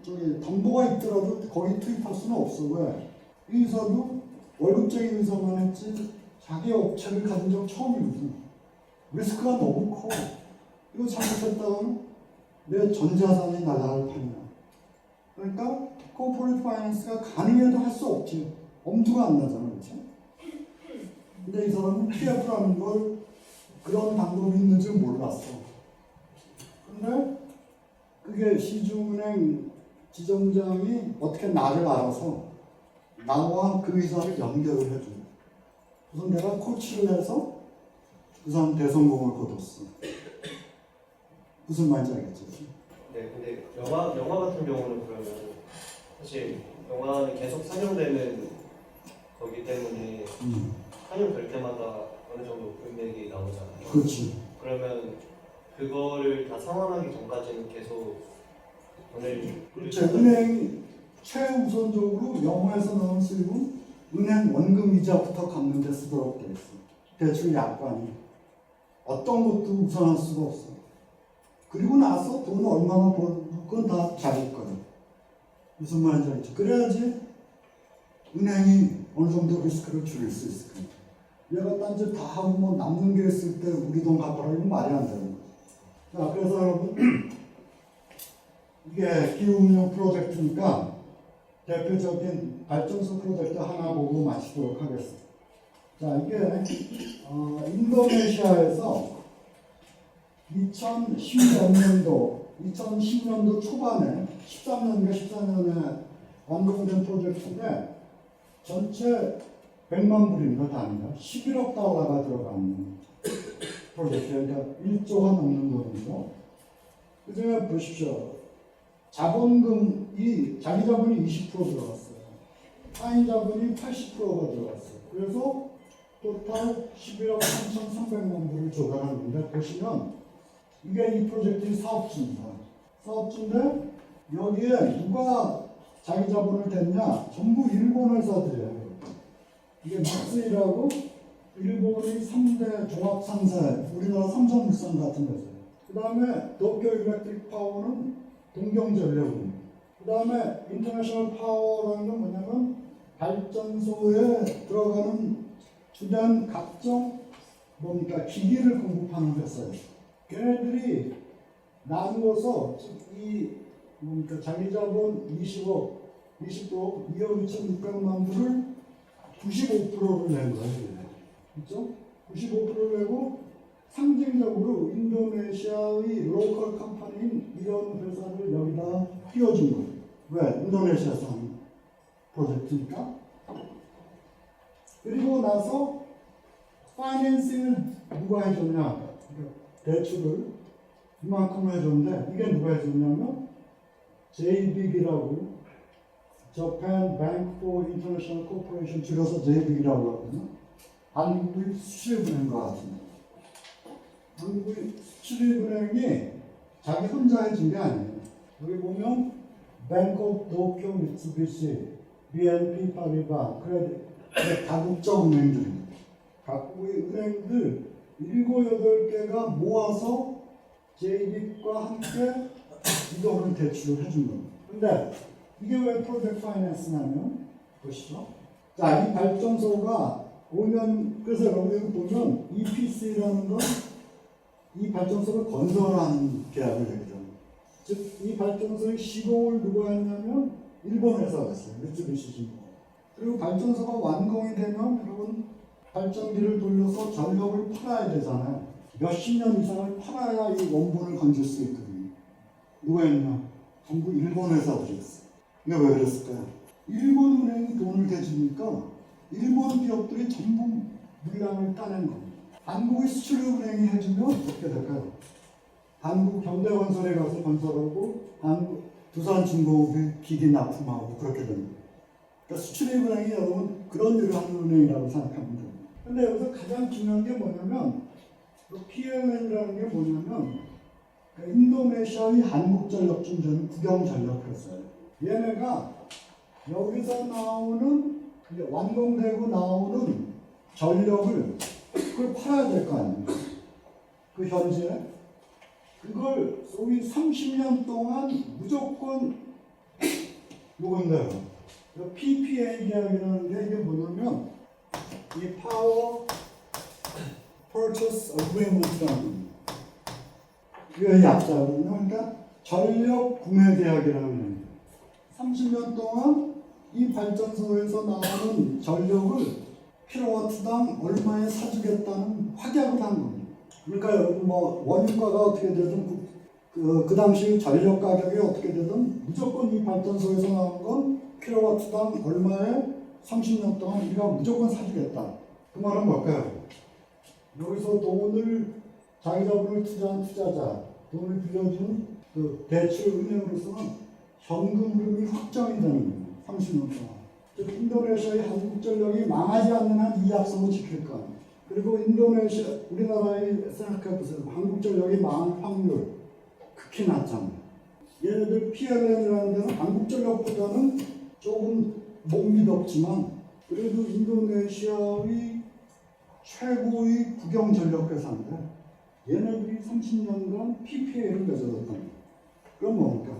저기 담보가 있더라도 거기 투입할 수는 없어. 왜? 이 의사도 월급쟁이 의사만 했지 자기 업체를 가진 적 처음이거든. 리스크가 너무 커. 이거 잘못했다가는 내 전 자산이 날아갈 판이야. 그러니까 코퍼레이트 파이낸스가 가능해도 할 수 없지. 엄두가 안 나잖아, 그렇지? 근데 이 사람은 PF라는 걸 그런 방법이 있는지 몰랐어. 근데 그게 시중은행 지점장이 어떻게 나를 알아서 나와 그 의사를 연결을 해줘. 그래서 내가 코치를 해서 그 사람 대성공을 거뒀어. 무슨 말인지 알겠죠? 네, 근데 영화 같은 경우는 그러면 사실 영화는 계속 상영되는 거기 때문에 상영될 때마다 어느 정도 금액이 나오잖아요. 그렇지. 그러면 그거를 다 상환하기 전까지는 계속 돈을 그렇죠. 은행이 최우선적으로 영화에서 나온 수입은 은행 원금 이자부터 갚는 데 쓰도록 돼 있어. 대출 약관이 어떤 것도 우선할 수가 없어. 그리고 나서 돈 얼마나 벌건 그건 다 자기 거야. 무슨 말인지 알죠? 그래야지 은행이 어느 정도 리스크를 줄일 수 있을 거야. 얘가 딴짓 다 하고 뭐 남는 게 있을 때 우리 돈 갚아라 이건 말이 안 되는 거야. 자, 그래서 여러분 이게 기후운용 프로젝트니까 대표적인 발전소 프로젝트 하나 보고 마치도록 하겠습니다. 자, 이게 인도네시아에서 2010년도 초반에 13년인가 14년에 완공된 프로젝트인데 전체 100만 불입니다. 단위가 11억 달러가 들어가는 프로젝트예요. 그러니까 1조가 넘는 돈이죠. 그 중에 보십시오. 자본금이 자기 자본이 20% 들어갔어요. 타인 자본이 80%가 들어갔어요. 그래서 토탈 11억 3,300만 불을 조달한 건데 보시면 이게 이 프로젝트의 사업주입니다. 사업주인데 여기에 누가 자기 자본을 댔냐? 전부 일본 회사들이에요. 이게 마쓰이라고 일본의 3대 종합상사, 우리나라 삼성물산 같은 회사예요. 그 다음에 도쿄 일렉트릭 파워는 동경전력입니다. 그 다음에 인터내셔널 파워라는 건 뭐냐면 발전소에 들어가는 주된 각종 기기를 공급하는 회사예요. 걔네들이 나누어서 이 자기 자본 20억, 2억 2,600만 불을 95%를 낸 거예요. 그렇죠? 95%를 내고 상징적으로 인도네시아의 로컬 컴퍼니인 이런 회사를 여기다 띄워준 거예요. 왜? 인도네시아에서 하는 프로젝트니까. 그리고 나서 파이낸싱을 누가 해줬냐? 대출을 이만큼 해줬는데 이게 누가 해줬냐면 JBIC이라고 Japan Bank for International Corporation 줄여서 JBIC이라고 하거든요. 한국의 수출입은행과 같은데 한국의 수출입은행이 자기 혼자 해준 게 아니에요. 여기 보면 Bank of Tokyo, Mitsubishi, BNP Paribas, 다국적 은행들입니다. 각국의 은행들 7, 8개가 모아서 JBIC과 함께 이 돈을 대출을 해준 겁니다. 근데 이게 왜 프로젝트 파이낸스냐면 보시죠. 자, 이 발전소가 5년, 그래서 여기 보면 EPC라는 건 이 발전소를 건설한 계약을 하죠. 즉, 이 발전소의 시공을 누가 했냐면 일본 회사가 했어요. 미쓰비시 신공. 그리고 발전소가 완공이 되면 여러분 발전기를 돌려서 전력을 팔아야 되잖아요. 몇십 년 이상을 팔아야 이 원본을 건질 수 있거든요. 누가 했냐? 전부 일본 회사들이 했어요. 이게 왜 그랬을까요? 일본 은행이 돈을 대주니까 일본 기업들이 전부 물량을 따낸 겁니다. 한국의 수출은행이 해주면 어떻게 될까요? 한국 현대건설에 가서 건설하고 한국 두산중공업이 기기 납품하고 그렇게 됩니다. 그러니까 수출입은행이 여러분 그런 일을 하는 은행이라고 생각하면 됩니다. 근데 여기서 가장 중요한 게 뭐냐면 PLN이라는 게 뭐냐면 인도네시아의 한국전력중전 국영전력회사예요. 얘네가 여기서 나오는 이제 완공되고 나오는 전력을 그걸 팔아야 될 거 아니에요. 그 현지에 그걸 소위 30년 동안 무조건 누군데요? PPA 계약이라는 게 이게 뭐냐면 이 파워 Purchase Agreement라는 겁니다. 이게 약자거든요. 그러니까 전력 구매 계약이라는 겁니다. 30년 동안 이 발전소에서 나오는 전력을 킬로와트당 얼마에 사주겠다는 확약을 한 겁니다. 그러니까 여러분 뭐 원유가가 어떻게 되든 그 당시 전력 가격이 어떻게 되든 무조건 이 발전소에서 나온 건 킬로와트당 얼마에 30년 동안 우리가 무조건 사주겠다. 그 말은 뭘까요? 여기서 돈을 자기 자본을 투자한 투자자, 돈을 빌려주는 그 대출 은행으로서는 현금 흐름이 확정이 되는 거예요. 30년 동안. 즉 인도네시아의 한국전력이 망하지 않는 한 이 약속을 지킬 거 아니에요. 그리고 인도네시아, 우리나라에 생각해보세요. 한국전력이 망할 확률 극히 낮잖아요. 얘네들 PLN이라는 데는 한국전력보다는 조금 못 믿었지만 그래도 인도네시아의 최고의 국영전력회사인데 얘네들이 30년간 PPA를 맺어줬다는 거예요. 그럼 뭡니까?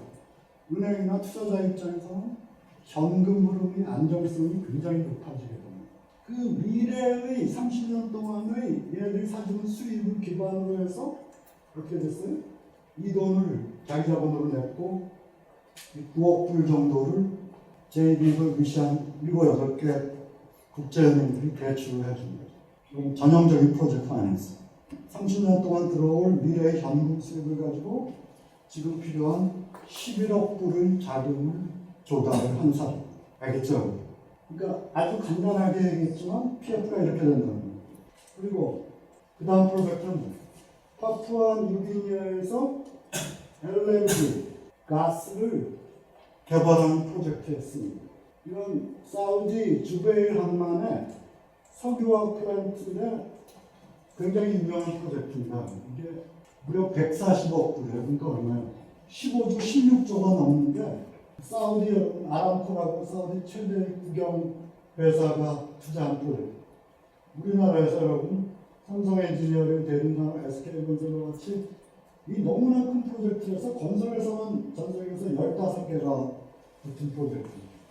은행이나 투자자 입장에서는 현금 흐름이 안정성이 굉장히 높아지게 됩니다. 그 미래의 30년 동안의 얘네들이 사주는 수입을 기반으로 해서 어떻게 됐어요? 이 돈을 자기 자본으로 냈고 9억 불 정도를 JB를 위시한 7, 8개 국제은행들이 대출을 해줍니다. 전형적인 프로젝트 파이낸스. 30년 동안 들어올 미래의 현금 수입을 가지고 지금 필요한 11억 불의 자금을 조달을 한 사람. 알겠죠? 그러니까 아주 간단하게 얘기했지만 PF가 이렇게 된다는 거예요. 그리고 그 다음 프로젝트는 파푸아 뉴기니아에서 LNG, 가스를 개발하는 프로젝트였습니다. 이건 사우디 주베일 항만의 석유화학 플랜트의 굉장히 유명한 프로젝트입니다. 이게 무려 140억 불이에요. 그러니까 얼마예요? 15조, 16조가 넘는데 사우디 아람코라고 사우디 최대 국영 회사가 투자한 프로젝트. 우리나라에서 여러분 삼성 엔지니어링, 대림산, SK건설과 같이 이 너무나 큰 프로젝트에서 건설에서만 전 세계에서 15개가 붙은 프로젝트.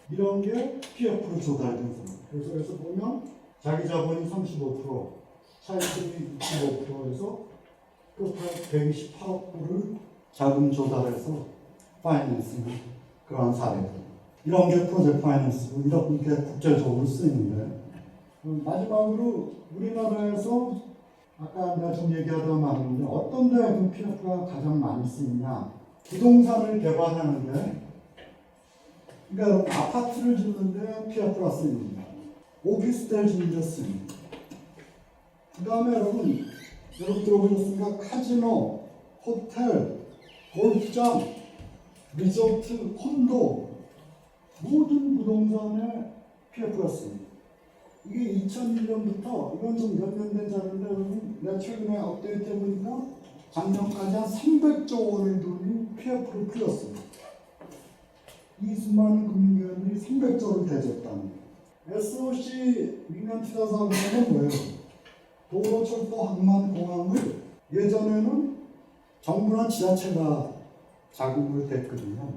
이런 게 PF로 조달된 겁니다. 그래서 여기서 보면 자기 자본이 35%, 차입금이 65%에서 토탈 128억 불을 자금 조달해서 파이낸싱 그런 사례들. 이런 게 프로젝트 파이낸스고 이런 게 국제적으로 쓰이는데 마지막으로 우리나라에서 아까 내가 좀 얘기하다 말했는데 어떤 데 그 PF가 가장 많이 쓰이냐 부동산을 개발하는데 그러니까 아파트를 짓는데 PF가 쓰입니다. 오피스텔 짓는데 쓰입니다. 그 다음에 여러분 들어보셨습니까? 카지노, 호텔, 골프장, 리조트, 콘도 모든 부동산에 PF가 쓰입니다. 이게 2001년부터 이건 좀 몇 년 된 자료인데 여러분 내가 최근에 업데이트 해보니까 작년까지 한 300조 원의 돈이 PF로 풀렸어요. 이 수많은 금융기관들이 300조를 대줬다는 거예요. SOC 민간 투자 사업은 뭐예요? 도로, 철도, 항만, 공항을 예전에는 정부나 지자체가 자금을 댔거든요.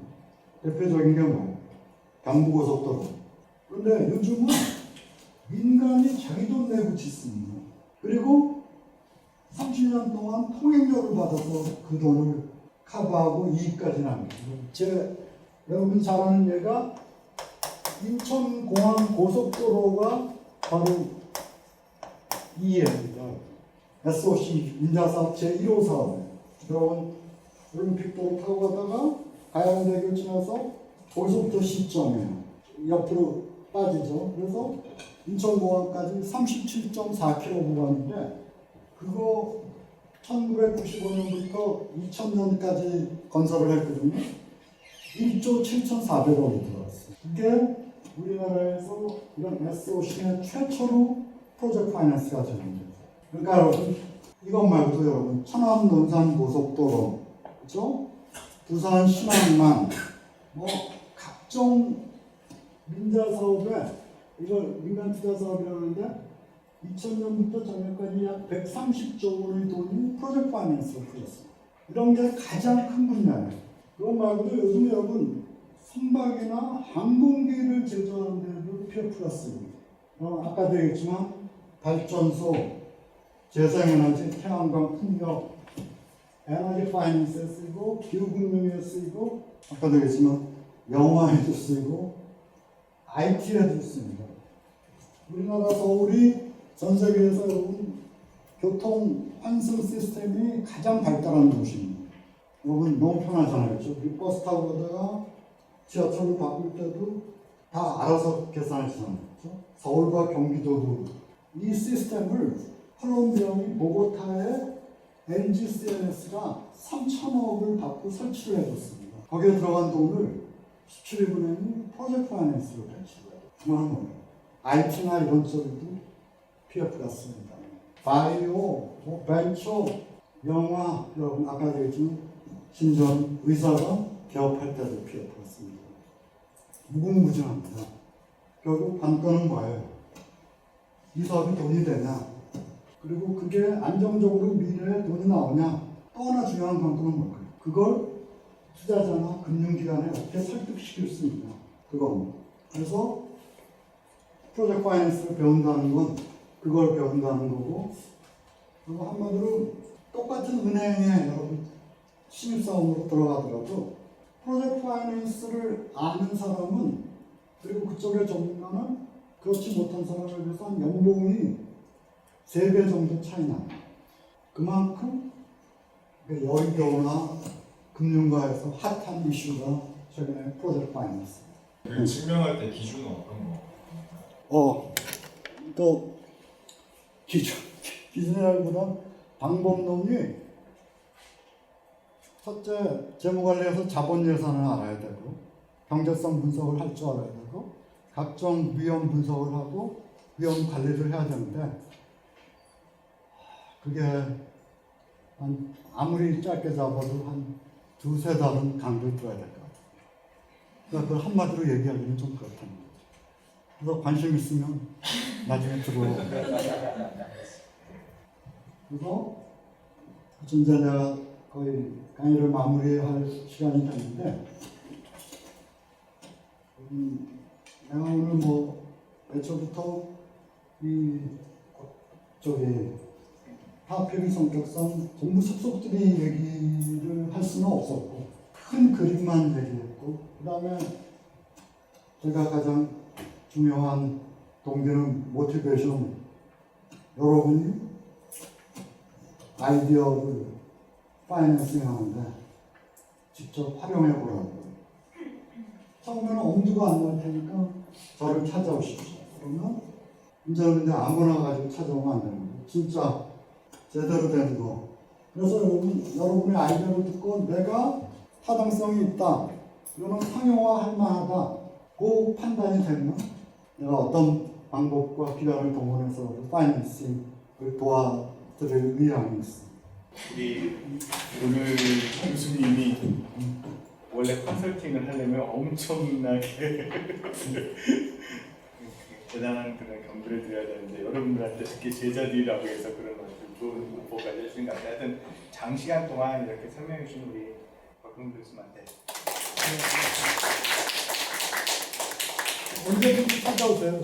대표적인 게 뭐예요? 경부고속도로. 그런데 요즘은 민간이 자기 돈 내고 짓습니다. 그리고 30년 17년 동안 통행료를 받아서 그 돈을 커버하고 이익까지 납니다. 여러분 잘 아는 예가 인천공항 고속도로가 바로 이 예입니다. SOC 인자사업 제1호 사업이에요. 여러분 올림픽도로 타고 가다가 가양대교 지나서 거기서부터 시점이에요. 옆으로 빠지죠. 그래서 인천공항까지 37.4km 구간인데 그거 1995년부터 2000년까지 건설을 했거든요. 1조 7,400억이 들어갔어요. 그게 우리나라에서 이런 SOC의 최초로 프로젝트 파이낸스가 되는 거죠. 그러니까 여러분 이것 말고도 여러분 천안 논산 고속도로, 그렇죠? 부산 신항만, 뭐 각종 민자 사업에 이걸 민간 투자 사업이라고 하는데 2000년부터 작년까지 약 130조 원의 돈이 프로젝트 파이낸스로 풀렸어요. 이런 게 가장 큰 분야예요. 그거 말고도 요즘 여러분 선박이나 항공기를 제조하는 데도 PF가 쓰입니다. 아까도 얘기했지만 발전소, 재생에너지, 태양광, 풍력, 에너지 파이낸스에 쓰이고 기후금융에 쓰이고 아까도 얘기했지만 영화에도 쓰이고 IT에도 쓰입니다. 우리나라 서울이 전 세계에서 여러분 교통 환승 시스템이 가장 발달한 도시입니다. 여러분 너무 편하잖아요. 그렇죠? 우리 버스 타고 가다가 지하철을 바꿀 때도 다 알아서 계산하시잖아요. 그렇죠? 서울과 경기도도 이 시스템을 콜롬비아의 보고타에 NGCNS가 3천억을 받고 설치를 해줬습니다. 거기에 들어간 돈을 17일은행이 프로젝트 파이낸스로 배치해요. 그만한 거예요. IT나 이런 쪽에도 PF가 씁니다. 바이오, 뭐 벤처, 영화, 여러분 아까 얘기했지만 신전 의사가 개업할 때도 PF가 씁니다. 무궁무진합니다. 결국 관건은 뭐예요? 이 사업이 돈이 되냐? 그리고 그게 안정적으로 미래에 돈이 나오냐? 또 하나 중요한 관건은 뭘까요? 그걸 투자자나 금융기관에 어떻게 설득시킬 수 있냐? 그겁니다. 그래서 프로젝트 파이낸스를 배운다는 건 그걸 배운다는 거고, 그리고 한마디로 똑같은 은행에 여러분 신입사원으로 들어가더라도 프로젝트 파이낸스를 아는 사람은 그리고 그쪽의 전문가는 그렇지 못한 사람에 비해서 한 연봉이 3배 정도 차이 납니다. 그만큼 여의도나 금융가에서 핫한 이슈가 최근에 프로젝트 파이낸스. 그 증명할 때 기준은 어떤 거? 또 기준이라기보다 방법론이 첫째 재무관리에서 자본 예산을 알아야 되고 경제성 분석을 할 줄 알아야 되고 각종 위험 분석을 하고 위험 관리를 해야 되는데 그게 한 아무리 짧게 잡아도 한 2-3달은 강도를 들어야 될 것 같아요. 그러니까 그걸 한마디로 얘기하기는 좀 그렇다는 거죠. 그래서 관심 있으면 나중에 들어오고. 그래서 이제 내가 거의 강의를 마무리할 시간이 됐는데 내가 오늘 뭐 애초부터 이 파업회의 성격상 정부 속속들이 얘기를 할 수는 없었고 큰 그림만 얘기했고 그 다음에 제가 가장 중요한 동기는 모티베이션 여러분이 아이디어를 파이낸싱 하는데 직접 활용해 보라고. 처음에는 엄두가 안 날 테니까 저를 찾아오십시오. 그러면 이제는 근데 아무나 가지고 찾아오면 안 되는 거예요. 진짜 제대로 된 거. 그래서 여러분의 아이디어를 듣고 내가 타당성이 있다. 이거는 상용화할 만하다. 그 판단이 되면 내가 어떤 방법과 기관을 동원해서 파이낸싱을 도와드릴 의향이 있습니다. 우리 오늘 교수님이 원래 컨설팅을 하려면 엄청나게 대단한 그런 경비를 드려야 되는데 여러분들한테 특히 제자들이라고 해서 그런 아주 좋은 공포까지 해주신 것 같아요. 하여튼 장시간 동안 이렇게 설명해 주신 우리 박근홍 교수님한테 언제든지 찾아오세요.